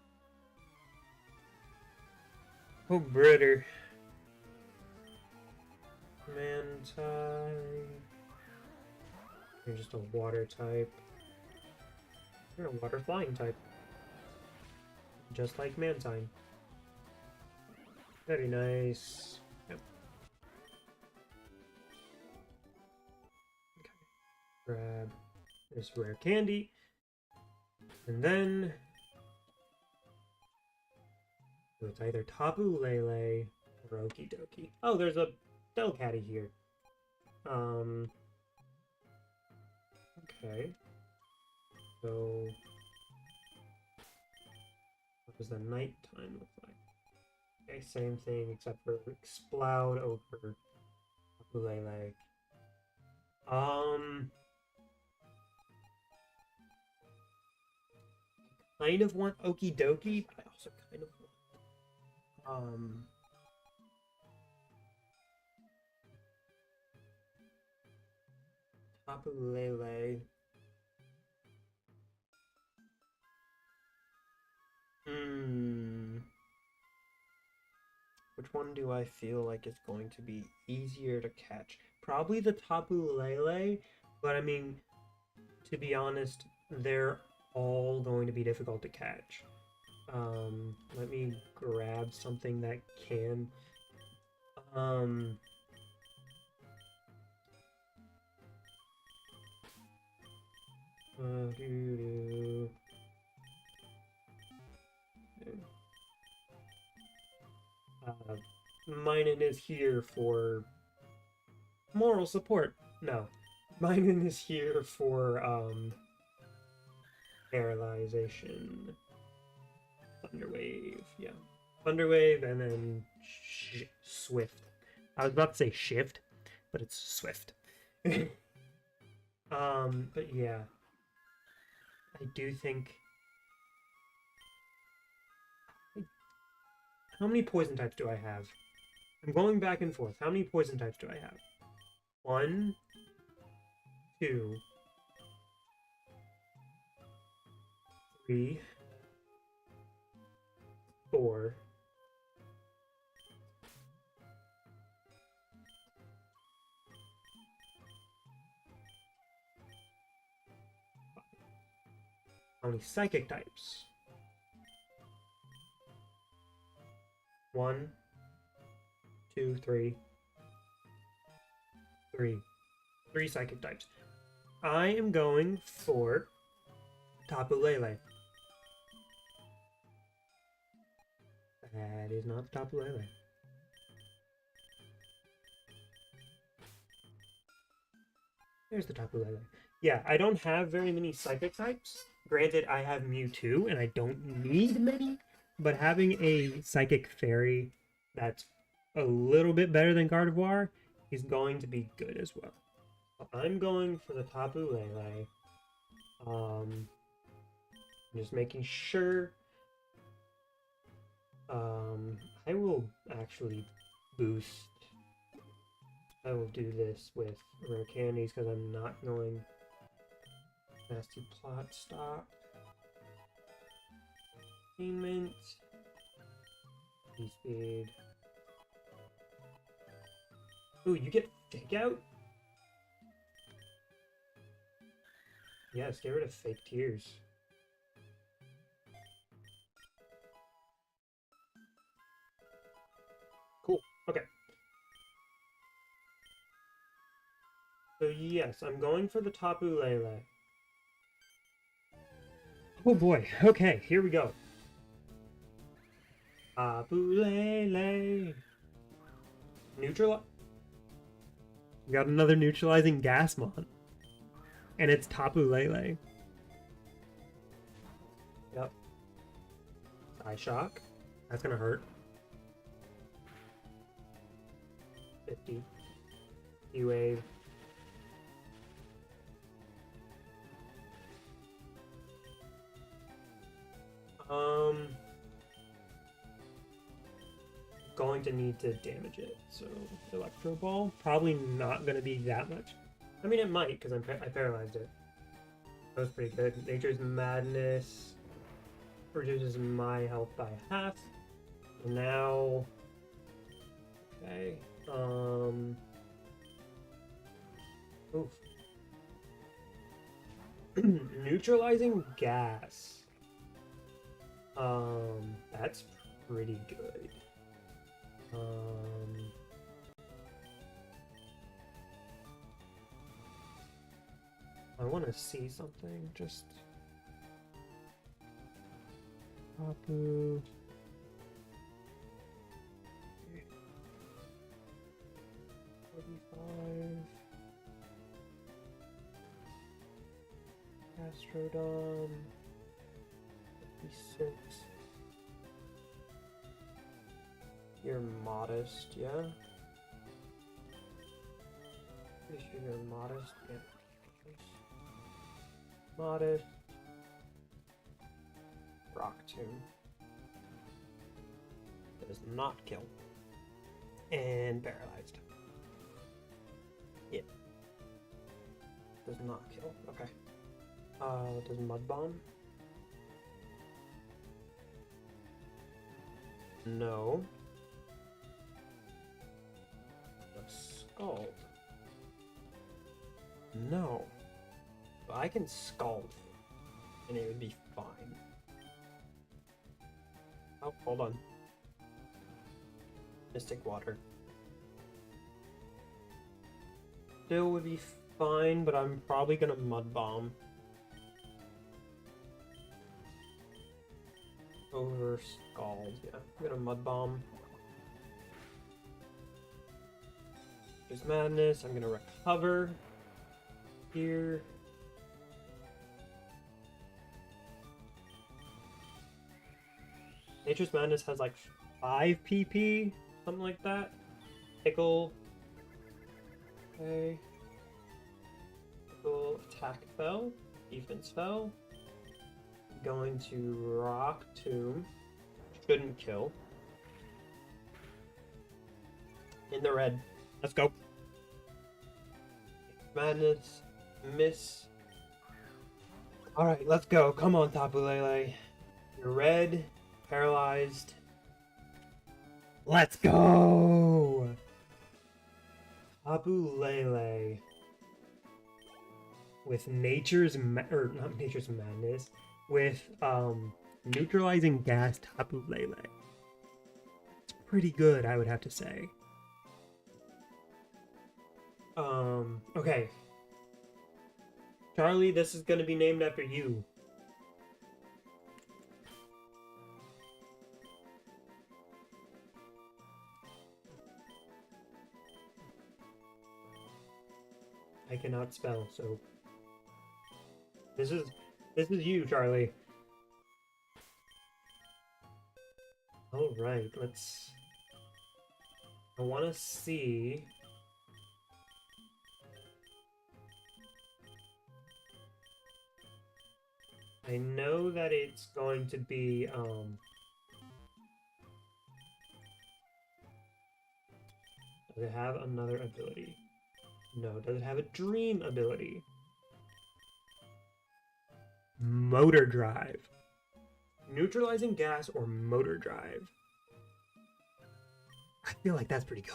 Speaker 1: Oh, Britter. Manti. You're just a water type. You're a water flying type. Just like Mantine. Very nice. Yep. Okay. Grab this rare candy. And then it's either Tapu Lele or Okie Dokie. Oh, there's a Delcatty here. Okay. So what does the nighttime look like? Okay, same thing except for Explode over Tapu Lele. Kind of want Okie Dokie, but I also kind of want Tapu Lele. Which one do I feel like is going to be easier to catch? Probably the Tapu Lele, but I mean, to be honest, they're all going to be difficult to catch. Let me grab something that can. Minen is here for moral support. No. Minen is here for, paralyzation. Thunderwave, yeah. Thunderwave and then Swift. I was about to say Shift, but it's Swift. But yeah. I do think... How many poison types do I have? I'm going back and forth. How many poison types do I have? 1, 2, 3, 4. How many psychic types? 1, 2, 3. 3. 3 psychic types. I am going for Tapu Lele. That is not Tapu Lele. There's the Tapu Lele. Yeah, I don't have very many psychic types. Granted, I have Mewtwo, and I don't need many, but having a psychic fairy that's a little bit better than Gardevoir is going to be good as well. So I'm going for the Tapu Lele. Just making sure. I will actually boost. I will do this with rare candies because I'm not going. Nasty plot stop. Payment. Speed. Ooh, you get fake out? Yes, get rid of fake tears. Cool. Okay. So yes, I'm going for the Tapu Lele. Oh boy. Okay, here we go. Tapu Lele. Neutral. We got another neutralizing Gasmon. And it's Tapu Lele. Yep. Eye shock. That's gonna hurt. 50. E-wave. Going to need to damage it. So Electro Ball, probably not going to be that much. I mean, it might because I paralyzed it. That was pretty good. Nature's Madness reduces my health by half. And now, okay. Oof. Neutralizing gas. That's pretty good. I want to see something. Just Tapu. 45. Astrodon. 56. You're modest, yeah? Pretty sure you're modest. Yeah. Modest. Rock Tomb. Does not kill. And paralyzed. Yeah. Does not kill. Okay. Does Mud Bomb? No. Scald. No. But I can Scald. And it would be fine. Oh, hold on. Mystic Water. Still would be fine, but I'm probably gonna Mud Bomb. Over Scald, yeah. I'm gonna Mud Bomb. Just Madness. I'm gonna recover here. Nature's Madness has like 5 PP, something like that. Pickle. Okay. Pickle attack fell. Defense fell. Going to Rock Tomb. Shouldn't kill. In the red. Let's go. Madness. Miss. Alright, let's go. Come on, Tapu Lele. You're red. Paralyzed. Let's go! Tapu Lele. With or not Nature's Madness. With neutralizing gas Tapu Lele. It's pretty good, I would have to say. Okay. Charlie, this is gonna be named after you. I cannot spell, so this is you, Charlie. All right, let's. I want to see. I know that it's going to be Does it have another ability? No. Does it have a dream ability? Motor Drive. Neutralizing gas or motor drive. I feel like that's pretty good.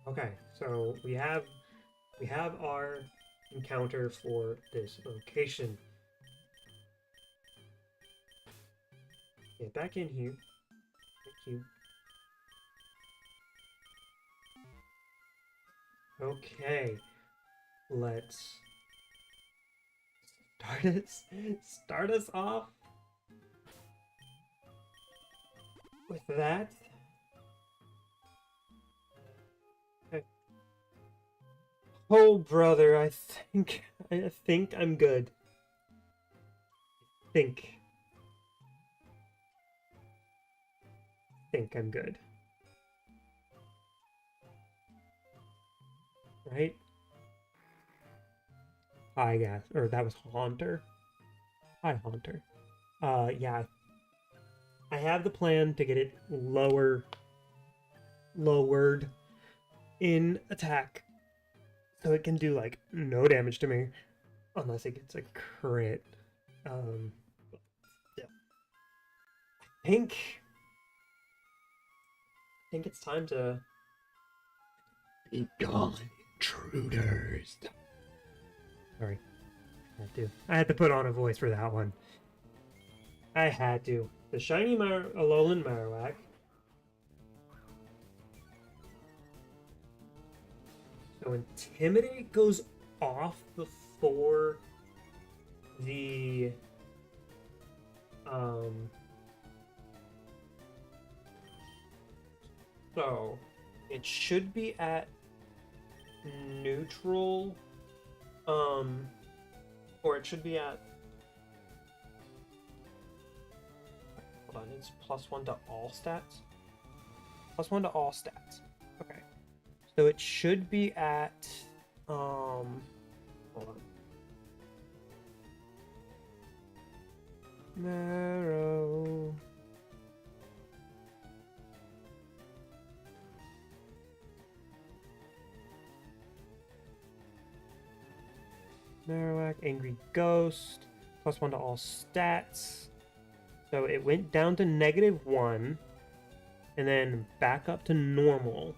Speaker 1: Okay, so we have our encounter for this location. Get back in here. Thank you. Okay, let's start us off with that. Okay. Oh, brother, I think I'm good. Think I'm good. Right? I guess. Or that was Haunter. Hi, Haunter. Yeah. I have the plan to get it lowered in attack. So it can do, like, no damage to me. Unless it gets a crit. Yeah. I think it's time to be gone, intruders. Sorry. I had to put on a voice for that one. I had to. The shiny Alolan Marowak. So Intimidate goes off before the so it should be at neutral, or it should be at, hold on, it's +1 to all stats? +1 to all stats. Okay. So it should be at, hold on. Marrow. Marowak, Angry Ghost, +1 to all stats. So it went down to -1, and then back up to normal.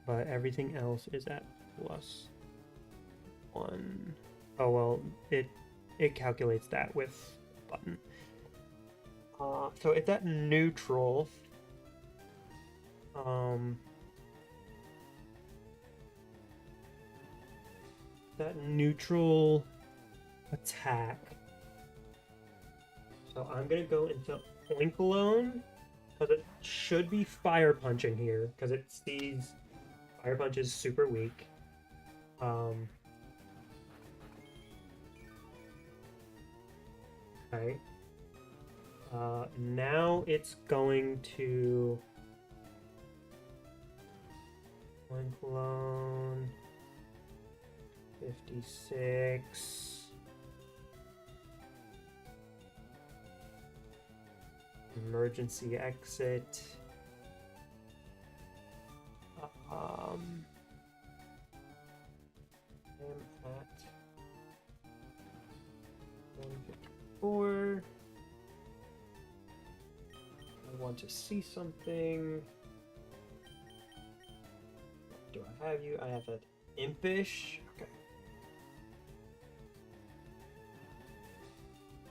Speaker 1: But everything else is at +1. Oh well, it calculates that with a button. So it's at neutral. That neutral attack. So I'm gonna go into Oinkologne, Because it should be Fire Punching here, because it sees Fire Punch is super weak. Okay. Now it's going to one clone 56. Emergency exit. I'm at 154. I want to see something. Do I have you? I have that impish. Okay.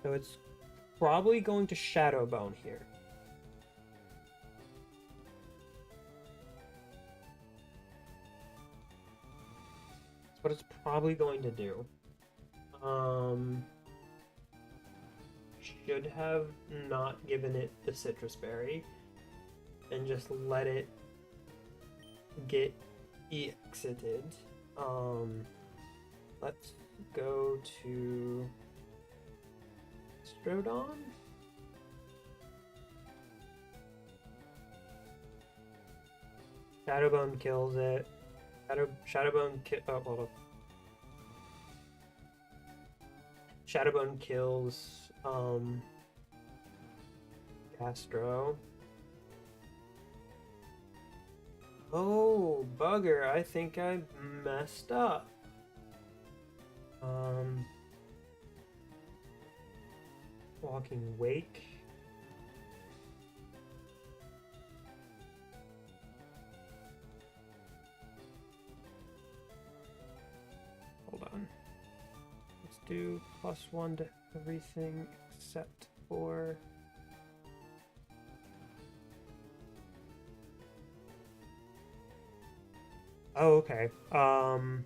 Speaker 1: So it's probably going to Shadowbone here. That's what it's probably going to do. Should have not given it the citrus berry and just let it get exited. Let's go to Strodon. Shadowbone kills it. Shadowbone kills Castro. Oh, bugger, I think I messed up. Walking Wake. Hold on. Let's do +1 to everything except for... Oh, okay. Hold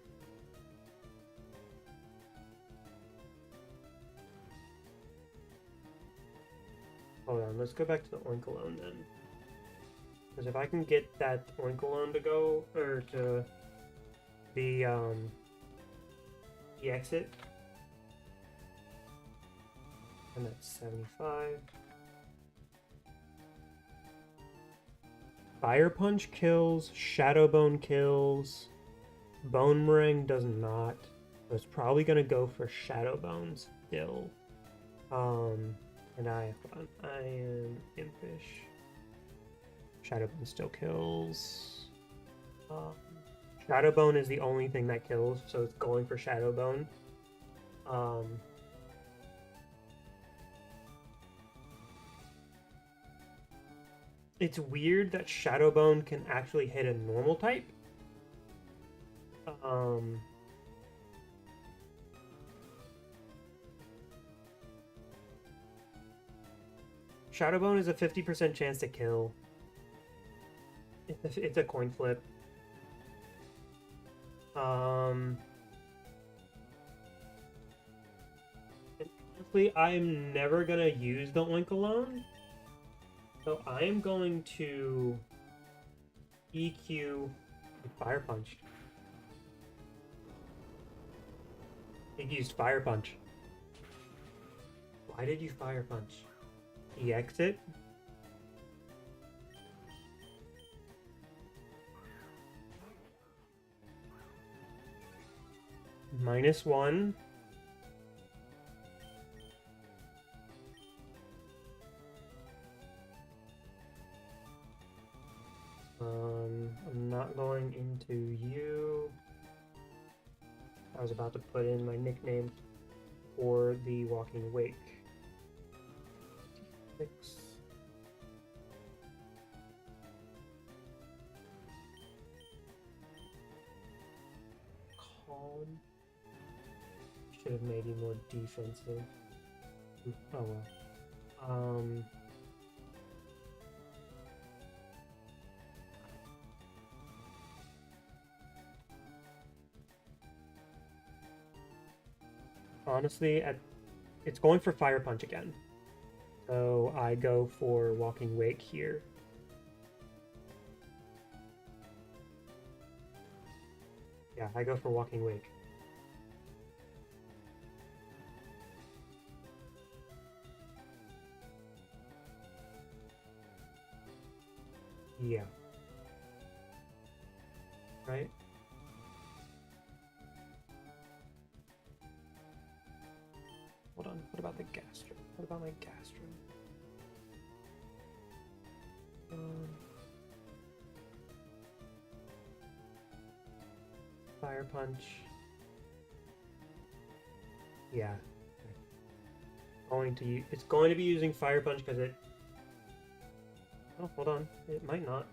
Speaker 1: on, let's go back to the Oinkalone then. Because if I can get that Oinkalone to go, or to be, the exit, and that's 75. Fire Punch kills, Shadowbone kills, Bone Meringue does not. So it's probably gonna go for Shadowbone still. And I am impish. Shadowbone still kills. Shadowbone is the only thing that kills, so it's going for Shadowbone. It's weird that Shadowbone can actually hit a normal type. Shadowbone is a 50% chance to kill. It's a coin flip. Honestly, I'm never gonna use the Oinkalone. So I am going to EQ Fire Punch. It used Fire Punch. Why did you Fire Punch? Exit. -1. I'm not going into you. I was about to put in my nickname for the Walking Wake. 6. Calm. Should have made you more defensive. Oh well. Honestly, it's going for Fire Punch again. So I go for Walking Wake here. Yeah, I go for Walking Wake. Yeah. Right? Hold on. What about the Gastro? What about my Gastro? Fire Punch. Yeah. It's going to be using Fire Punch because it. Oh, hold on. It might not.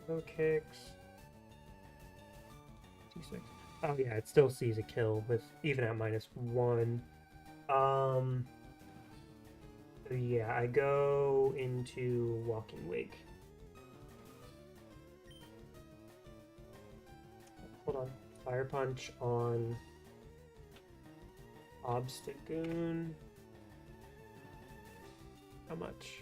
Speaker 1: No kicks. T6. Oh yeah, it still sees a kill with even at -1. So yeah, I go into Walking Wake. Hold on. Fire Punch on Obstagoon. How much?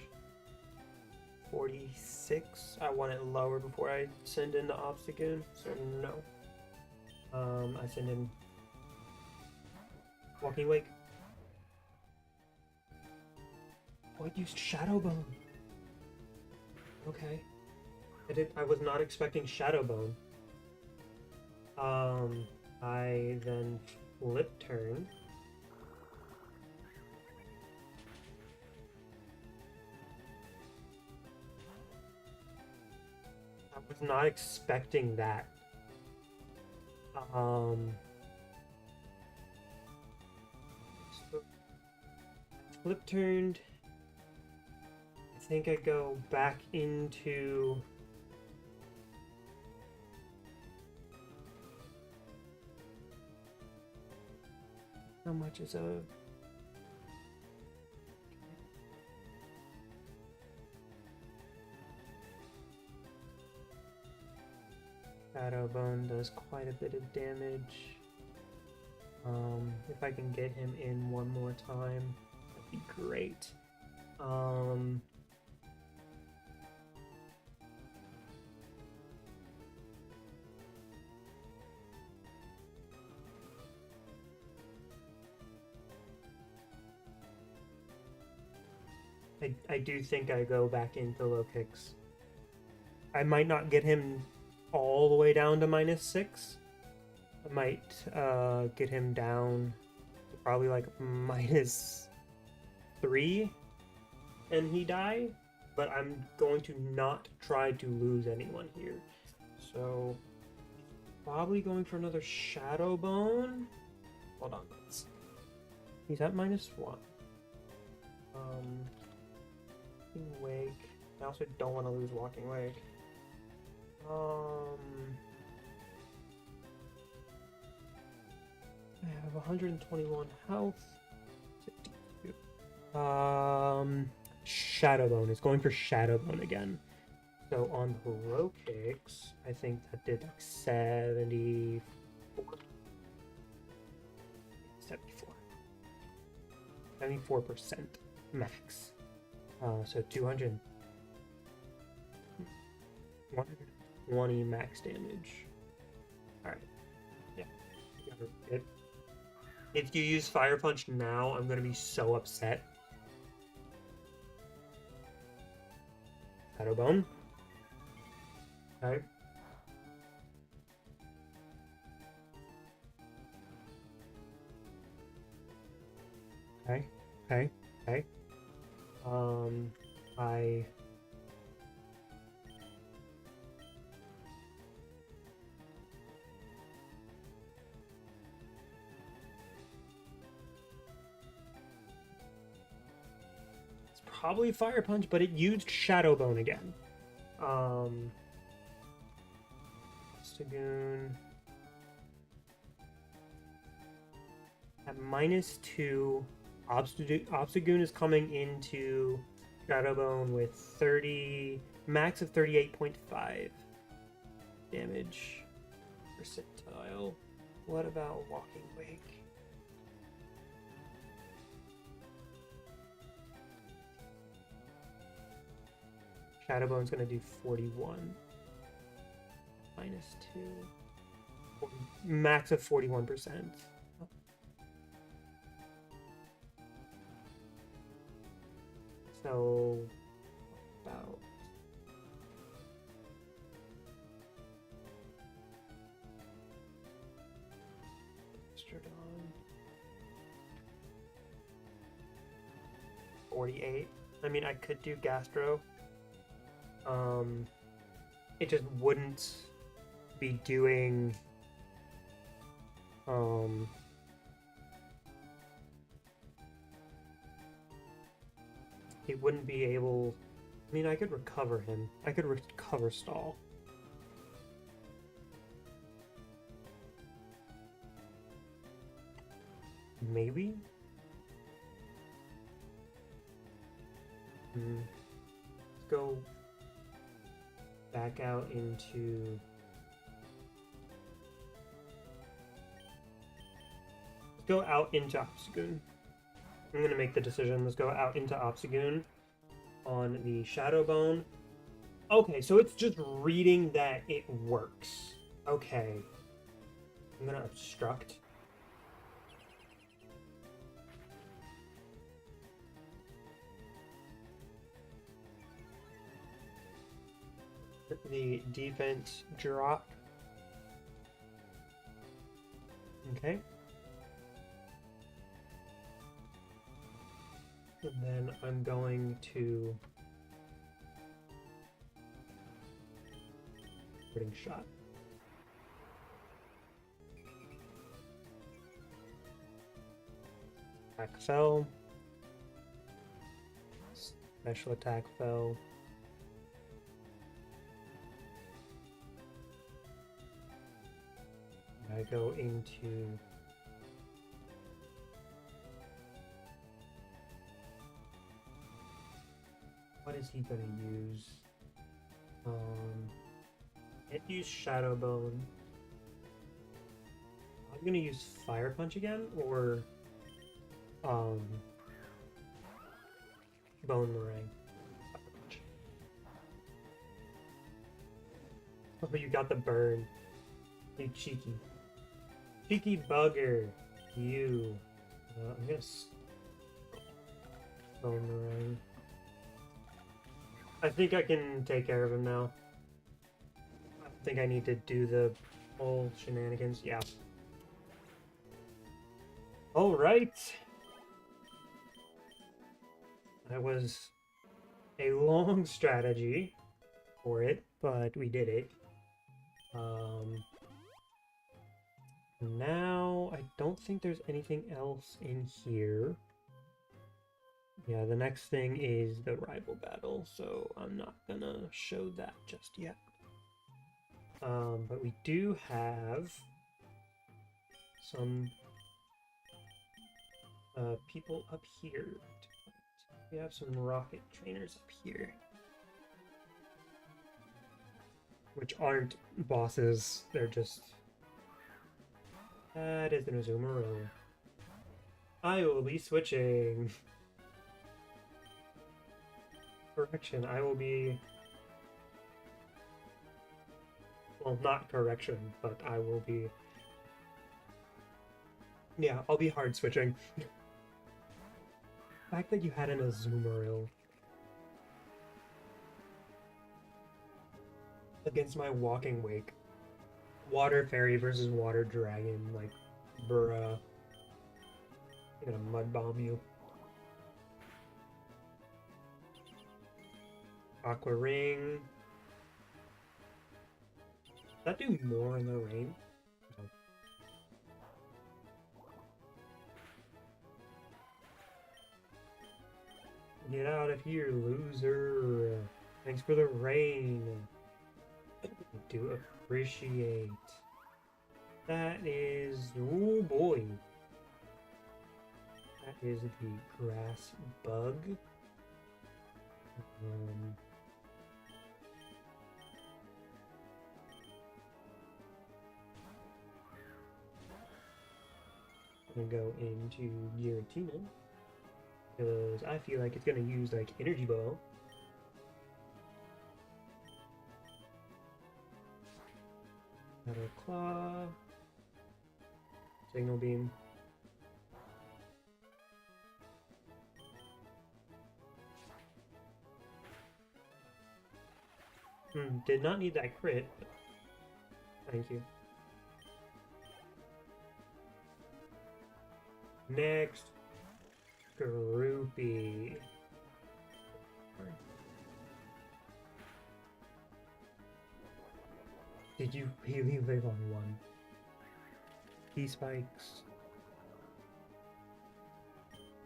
Speaker 1: 46. I want it lower before I send in the Obstagoon, so no. I send in Walking Wake. Oh, I used Shadow Bone. Okay. I was not expecting Shadow Bone. I then flip turn. I was not expecting that. So flip turned. I think I go back into. How much is a. Shadow Bone does quite a bit of damage. If I can get him in one more time, that'd be great. I do think I go back into low kicks. I might not get him all the way down to -6. I might get him down to probably like -3 and he die, but I'm going to not try to lose anyone here. So probably going for another Shadow Bone. Hold on, let's. He's at -1. Walking Wake. I also don't want to lose Walking Wake. I have 121 health. 52. Shadowbone is going for Shadowbone again. So on the low kicks, I think that did like 74. 74% max. So 200. 120 max damage. Alright. Yeah. If you use Fire Punch now, I'm gonna be so upset. Shadowbone. Okay. Okay. Okay. Okay. I. It's probably Fire Punch, but it used Shadowbone again. Stagoon. At -2, Obstagoon is coming into Shadowbone with 30 max of 38.5 damage percentile. What about Walking Wake? Shadowbone's gonna do 41. -2. Max of 41%. So about Stradon 48. I mean, I could do Gastro. It just wouldn't be doing he wouldn't be able. I mean, I could recover him. I could recover stall. Maybe? Let's go back out into... Let's go out into Obstagoon. I'm gonna make the decision. Let's go out into Obstagoon on the Shadow Bone. Okay, so it's just reading that it works. Okay. I'm gonna obstruct. The defense drop. Okay. And then I'm going to putting shot. Attack fell. Special attack fell. I go into what is he gonna use? Can't use Shadow Bone. I'm gonna use Fire Punch again, or Bone Meringue. Oh, you got the burn. You cheeky. Cheeky bugger. You. I'm gonna Bone Meringue. I think I can take care of him now. I don't think I need to do the whole shenanigans. Yeah. Alright. That was a long strategy for it, but we did it. Now, I don't think there's anything else in here. Yeah, the next thing is the rival battle, so I'm not gonna show that just yet. But we do have some people up here. We have some rocket trainers up here, which aren't bosses, they're just... That is an Azumarill. I will be switching. Correction, I will be... Well, not correction, but I will be... Yeah, I'll be hard switching. The fact that you had an Azumarill against my Walking Wake. Water Fairy versus Water Dragon, like, bruh. I'm gonna Mud Bomb you. Aqua Ring. Does that do more in the rain? No. Get out of here, loser. Thanks for the rain. I do appreciate. That is... Oh boy. That is the grass bug. I'm gonna go into Giratina because I feel like it's gonna use like Energy Ball. Metal Claw. Signal Beam. Did not need that crit. Thank you. Next. Groupie. Did you really live on one? Key spikes.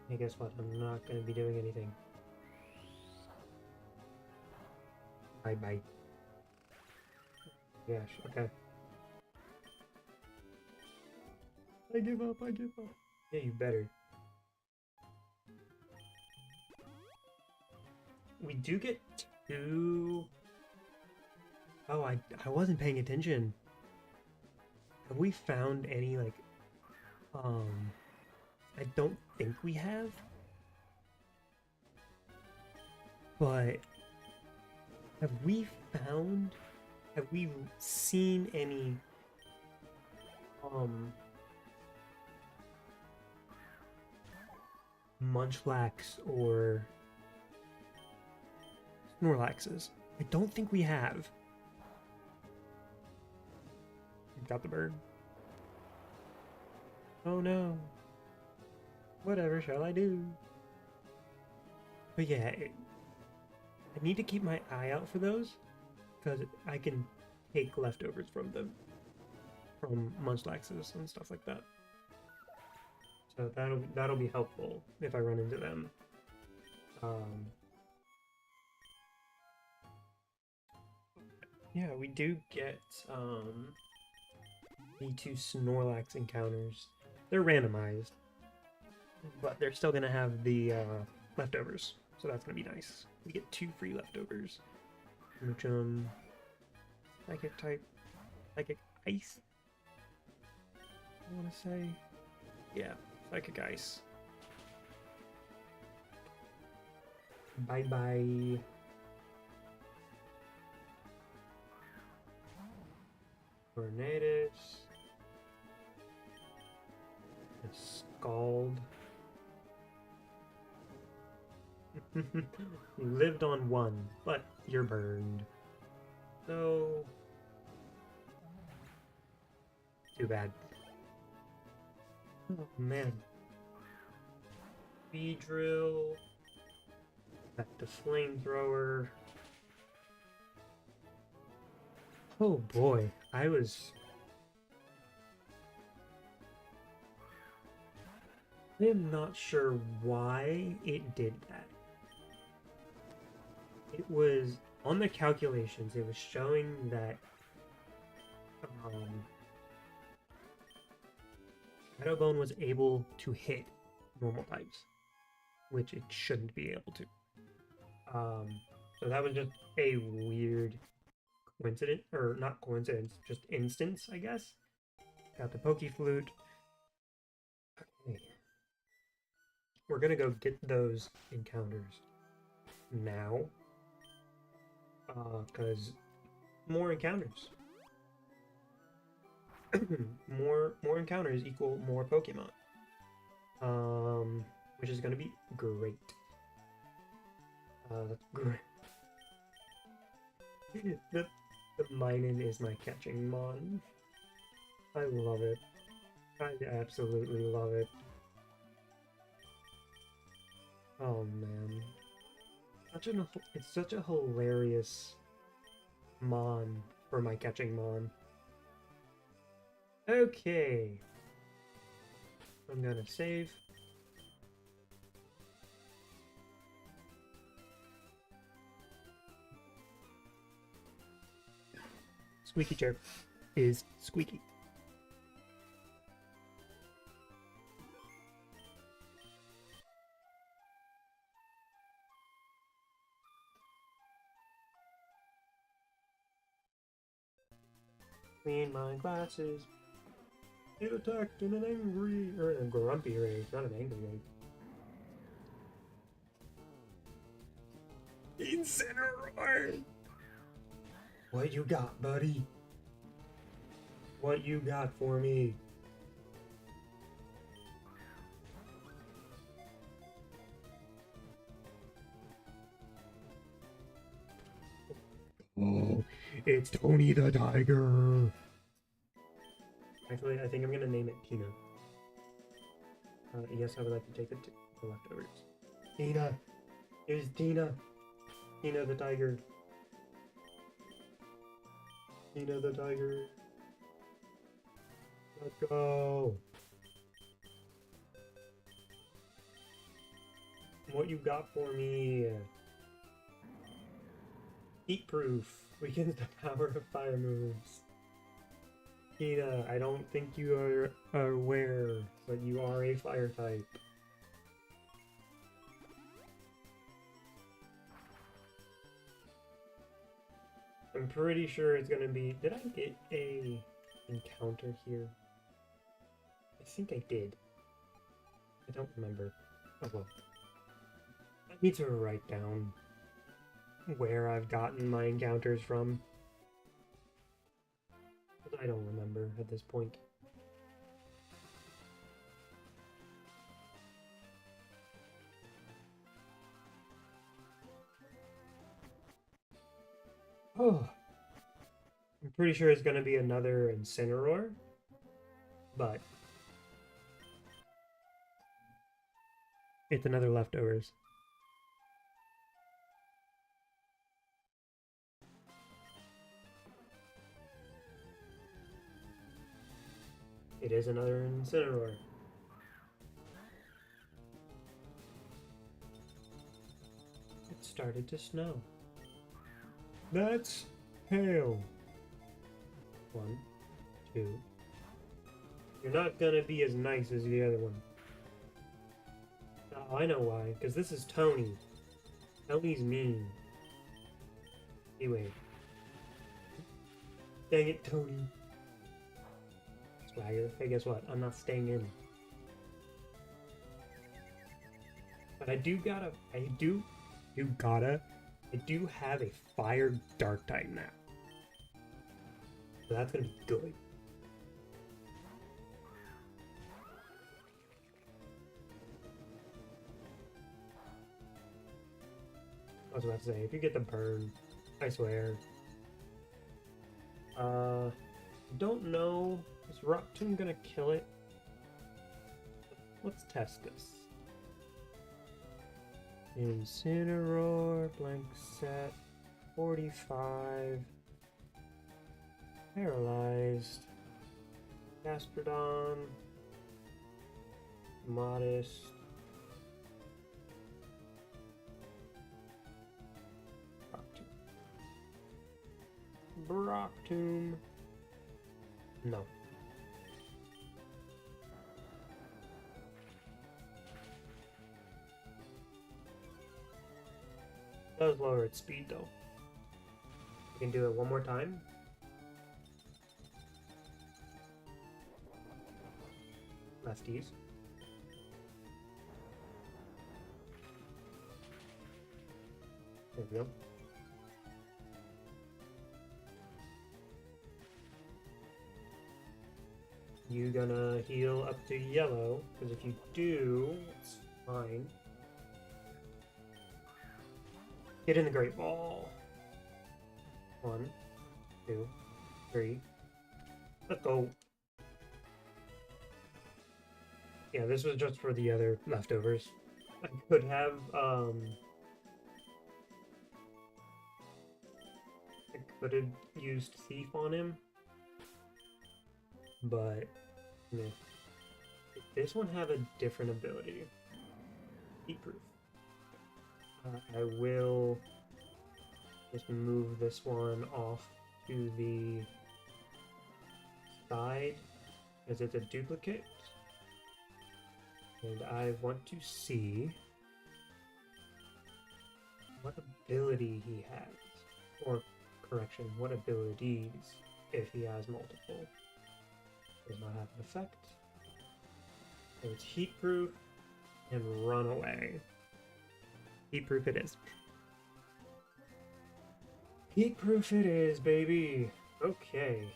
Speaker 1: Hey, guess what? I'm not going to be doing anything. Bye-bye. Gosh, okay. I give up, I give up. Yeah, you better. We do get 2... Oh, I wasn't paying attention. Have we found any, like... I don't think we have. But... Have we seen any... Munchlax or... Snorlaxes? I don't think we have. Got the bird. Oh no. Whatever shall I do? But yeah, I need to keep my eye out for those, because I can take leftovers from them. From Munchlaxes and stuff like that. So that'll be helpful if I run into them. Yeah, we do get the 2 Snorlax encounters. They're randomized, but they're still gonna have the leftovers, so that's gonna be nice. We get 2 free leftovers. Which Psychic type, Psychic Ice. I want to say, yeah, Psychic Ice. Bye bye. Tornadus. Scald. You lived on 1, but you're burned. So... Too bad. Oh, man. Beedrill. Back to Flamethrower. Oh boy, I am not sure why it did that. It was, on the calculations, it was showing that Shadowbone was able to hit normal types, which it shouldn't be able to. So that was just a weird coincidence, or not coincidence, just instance, I guess. Got the Pokeflute. Okay. We're gonna go get those encounters now. Because more encounters. more encounters equal more Pokemon. Which is gonna be great. That's great. The Minun is my catching mon. I love it. I absolutely love it. Oh man. It's such a hilarious mon for my catching mon. Okay. I'm gonna save. Squeaky chair is squeaky. Clean my glasses. It attacked in an angry, or a grumpy rage, not an angry rage. Incineroar! What you got, buddy? What you got for me? Oh, it's Tony the Tiger. Actually, I think I'm gonna name it Tina. Yes, I would like to take the leftovers. Tina! Here's Tina! Tina the Tiger. Tina the Tiger. Let's go! What you got for me? Heat proof. Weakens the power of fire moves. Tina, I don't think you are aware that you are a fire type. I'm pretty sure it's gonna be... Did I get a encounter here? I think I did. I don't remember. Oh well. I need to write down where I've gotten my encounters from. But I don't remember at this point. Oh, I'm pretty sure it's gonna be another Incineroar, but it's another leftovers. It is another Incineroar. It started to snow. That's hail. 1, 2. You're not gonna be as nice as the other one. Oh, I know why. Because this is Tony. Tony's mean. Anyway. Dang it, Tony. Swagger. Hey, guess what? I'm not staying in. But I do have a fire dark type now. So that's gonna be good. I was about to say, if you get the burn, I swear. Don't know. Is Rock Tomb gonna kill it? Let's test this. Incineroar, blank set, 45. Paralyzed. Gastrodon. Modest. Rock Tomb. No. Does lower its speed though. I can do it one more time. Lefties. There we go. You gonna heal up to yellow, because if you do, it's fine. Get in the Great Ball. 1, 2, 3. Let's go. Yeah, this was just for the other leftovers. I could have, used Thief on him. But, meh. This one have a different ability. Heat proof. I will just move this one off to the side as it's a duplicate. And I want to see what ability he has. Or, correction, what abilities if he has multiple. Does not have an effect. So it's heat proof and run away. Heat proof it is. Heat proof it is, baby. Okay.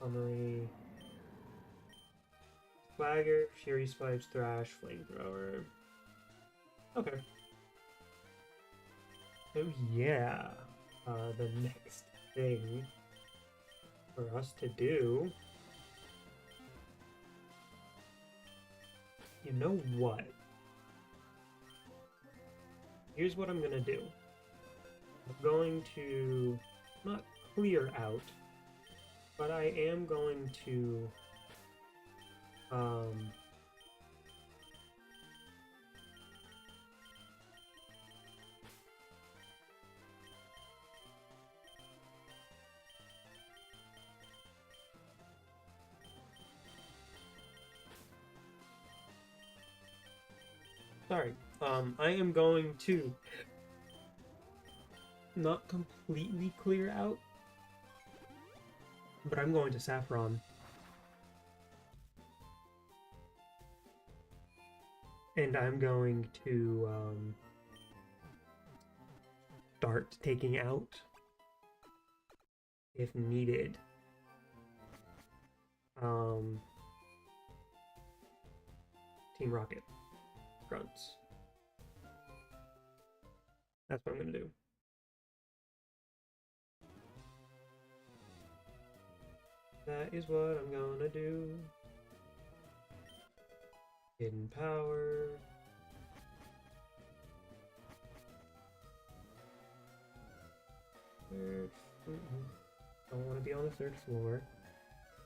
Speaker 1: Summary. Swagger, Fury Spikes, Thrash, Flamethrower. Okay. So yeah, the next thing for us to do... You know what? Here's what I'm gonna do. I'm going to not clear out, but I am going to sorry. I am going to not completely clear out, but I'm going to Saffron. And I'm going to start taking out, if needed, Team Rocket grunts. That's what I'm gonna do. That is what I'm gonna do. Hidden power. Third. I don't want to be on the third floor.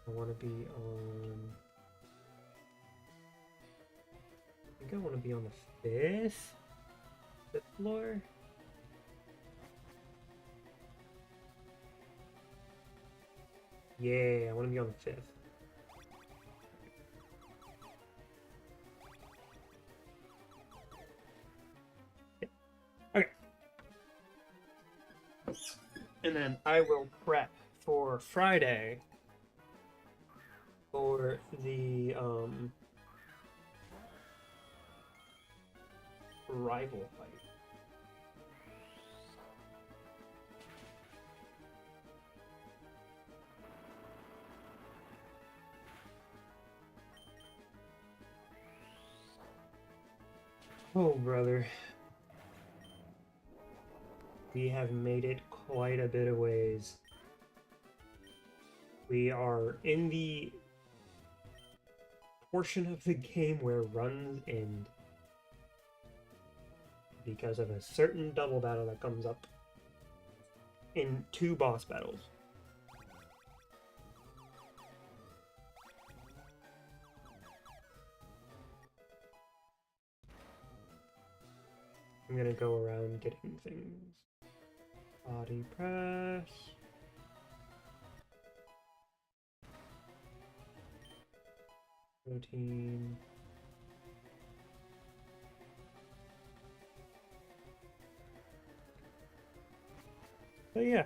Speaker 1: I want to be on... I think I want to be on the fifth floor. Yeah, I want to be on the fifth. Yeah. Okay. And then I will prep for Friday for the rival fight. Oh, brother. We have made it quite a bit of ways. We are in the portion of the game where runs end because of a certain double battle that comes up in 2 boss battles. I'm gonna go around getting things. Body press. Routine. But yeah,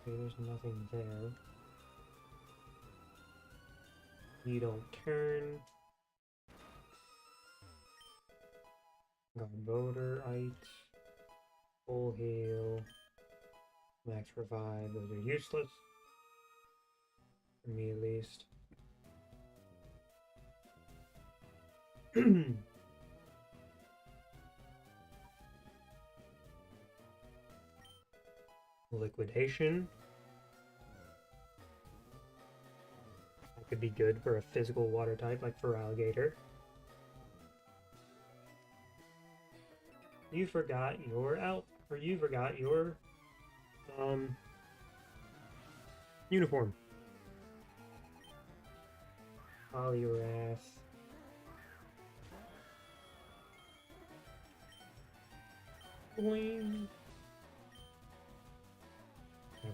Speaker 1: there's nothing there. You don't turn. Got Voter, Ite, Full Heal, Max Revive. Those are useless. For me, at least. Liquidation. That could be good for a physical water type, like for Alligator. You forgot your you forgot your uniform. Polyrath. Boing.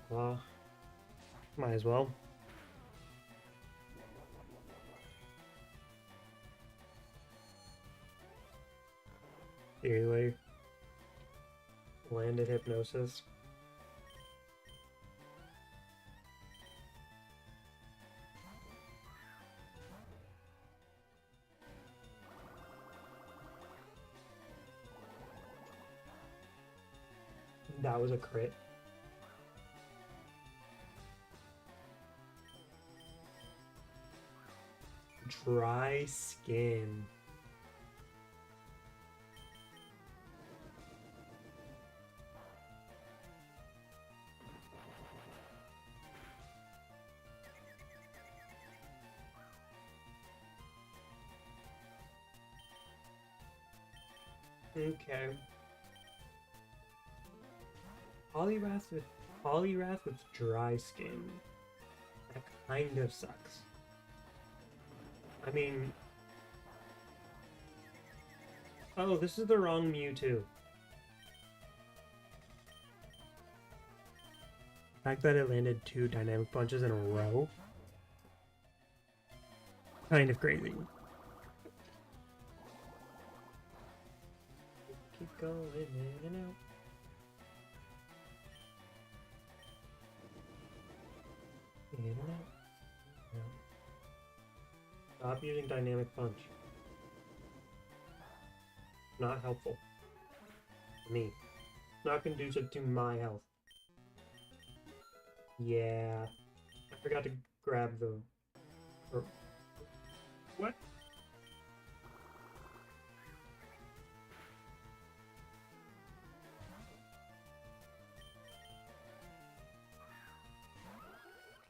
Speaker 1: Claw. Might as well. Anyway. Landed Hypnosis. That was a crit. Dry skin. Okay. Polyrath with dry skin. That kind of sucks. I mean, oh, this is the wrong Mewtwo. The fact that it landed 2 dynamic punches in a row, kind of crazy. Keep going in and out. In and out. Stop using dynamic punch. Not helpful. Me. Not conducive to my health. Yeah. I forgot to grab the... Or... What?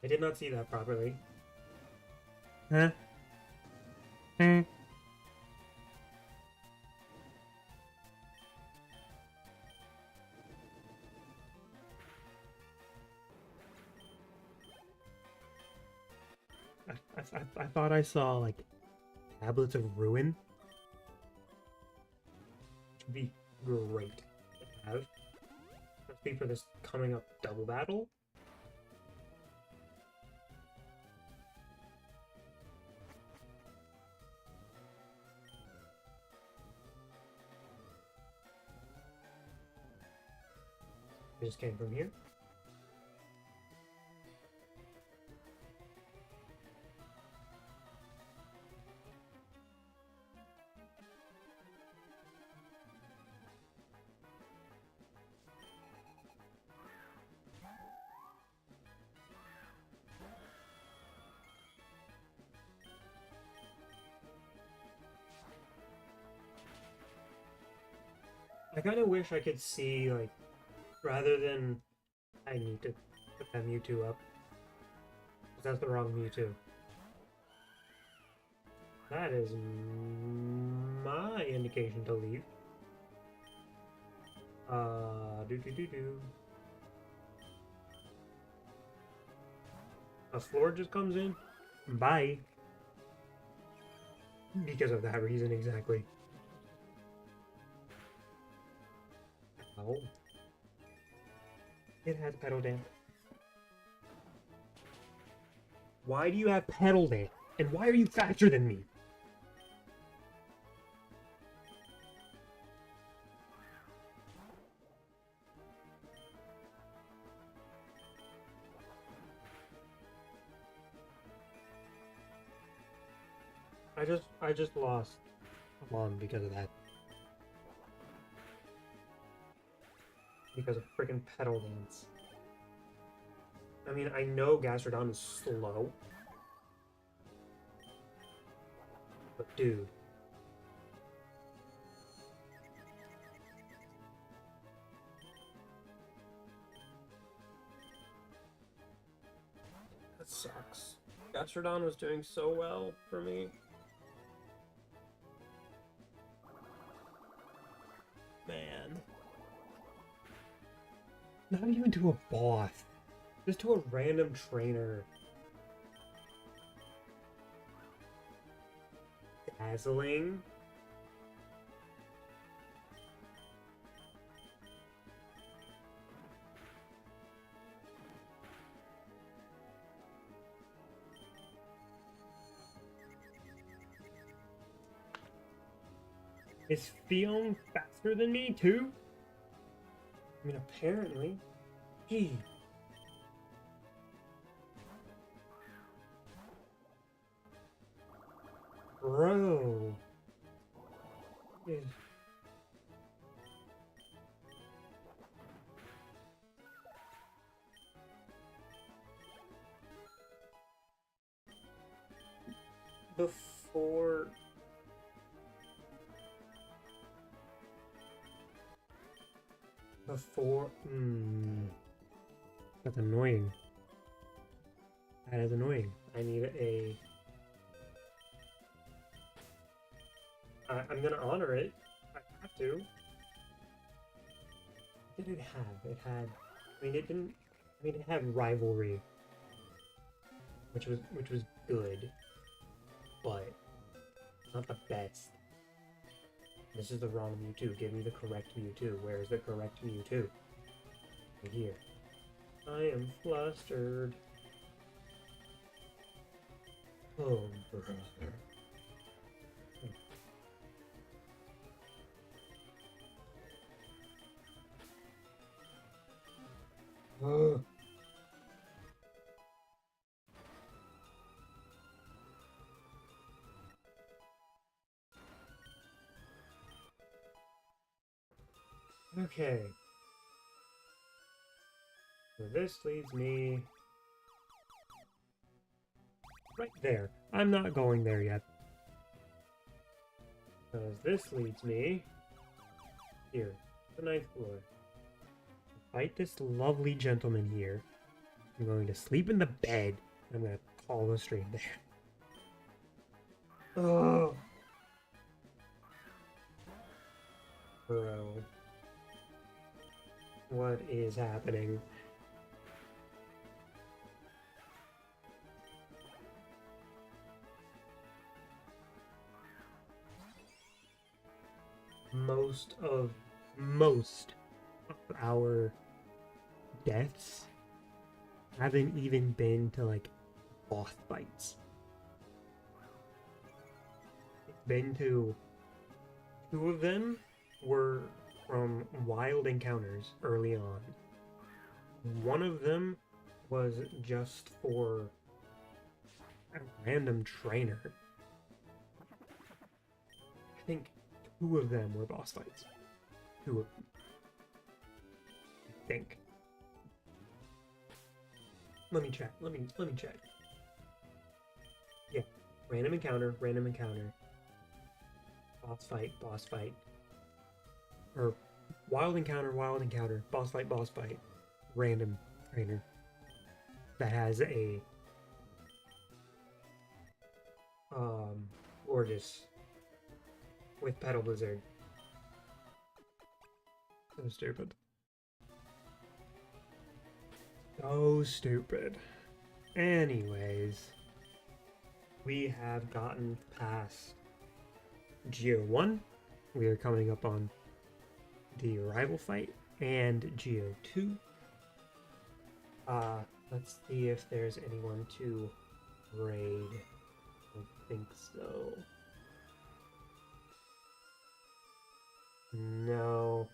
Speaker 1: I did not see that properly. Huh? Hmm. I thought I saw, like, tablets of ruin. Which would be great to have. Especially for this coming up double battle. It just came from here. I kind of wish I could see, like, rather than I need to put that Mewtwo up. Because that's the wrong Mewtwo. That is my indication to leave. Do. A floor just comes in. Bye. Because of that reason, exactly. Ow. It has Petal Dance. Why do you have Petal Dance? And why are you faster than me? I just lost one because of that. Because of freaking Petal Dance. I mean, I know Gastrodon is slow. But dude. That sucks. Gastrodon was doing so well for me. Man. Not even to a boss. Just to a random trainer. Dazzling. Is Fion faster than me, too? I mean, apparently. Gee. Bro. before... That's annoying. That is annoying. I need a... I'm gonna honor it. I have to. What did it have? It had... I mean, it didn't... I mean, it had rivalry. Which was good. But not the best. This is the wrong Mewtwo. Give me the correct Mewtwo. Where is the correct Mewtwo? Right here. I am flustered. Oh, brother. Oh. Okay. So this leads me right there. I'm not going there yet. Because this leads me here, the 9th floor. Fight this lovely gentleman here. I'm going to sleep in the bed. I'm going to call the stream there. Oh. Bro. What is happening? Most of our deaths haven't even been to like boss fights. It's been to 2 of them were from wild encounters early on. 1 of them was just for a random trainer. I think 2 of them were boss fights. 2 of them. I think. Let me check. Let me check. Yeah. Random encounter, random encounter. Boss fight, boss fight. Or wild encounter, boss fight, random trainer. That has a gorgeous with Petal Blizzard. So stupid. So stupid. Anyways, we have gotten past Geo 1. We are coming up on the rival fight and Geo 2. Let's see if there's anyone to raid. I don't think so. No.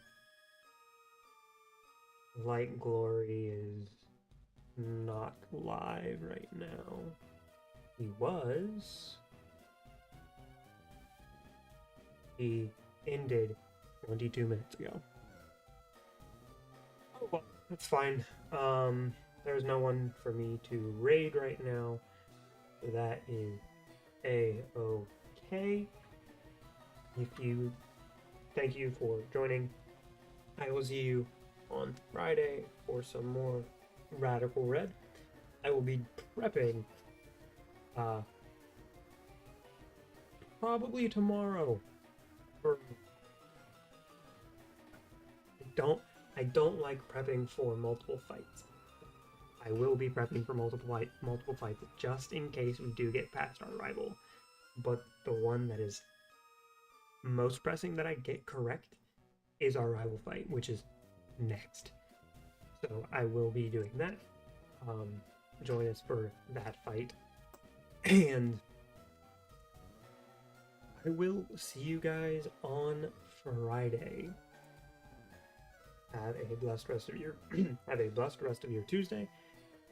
Speaker 1: Light Glory is not live right now. He was. He ended 22 minutes ago. Oh well, that's fine. There's no one for me to raid right now. So that is a-okay. Thank you for joining. I will see you on Friday for some more Radical Red. I will be prepping probably tomorrow for I don't like prepping for multiple fights. I will be prepping for multiple fights just in case we do get past our rival. But the one that is most pressing that I get correct is our rival fight, which is next. So I will be doing that. Join us for that fight. And I will see you guys on Friday. Have a blessed rest of your Tuesday.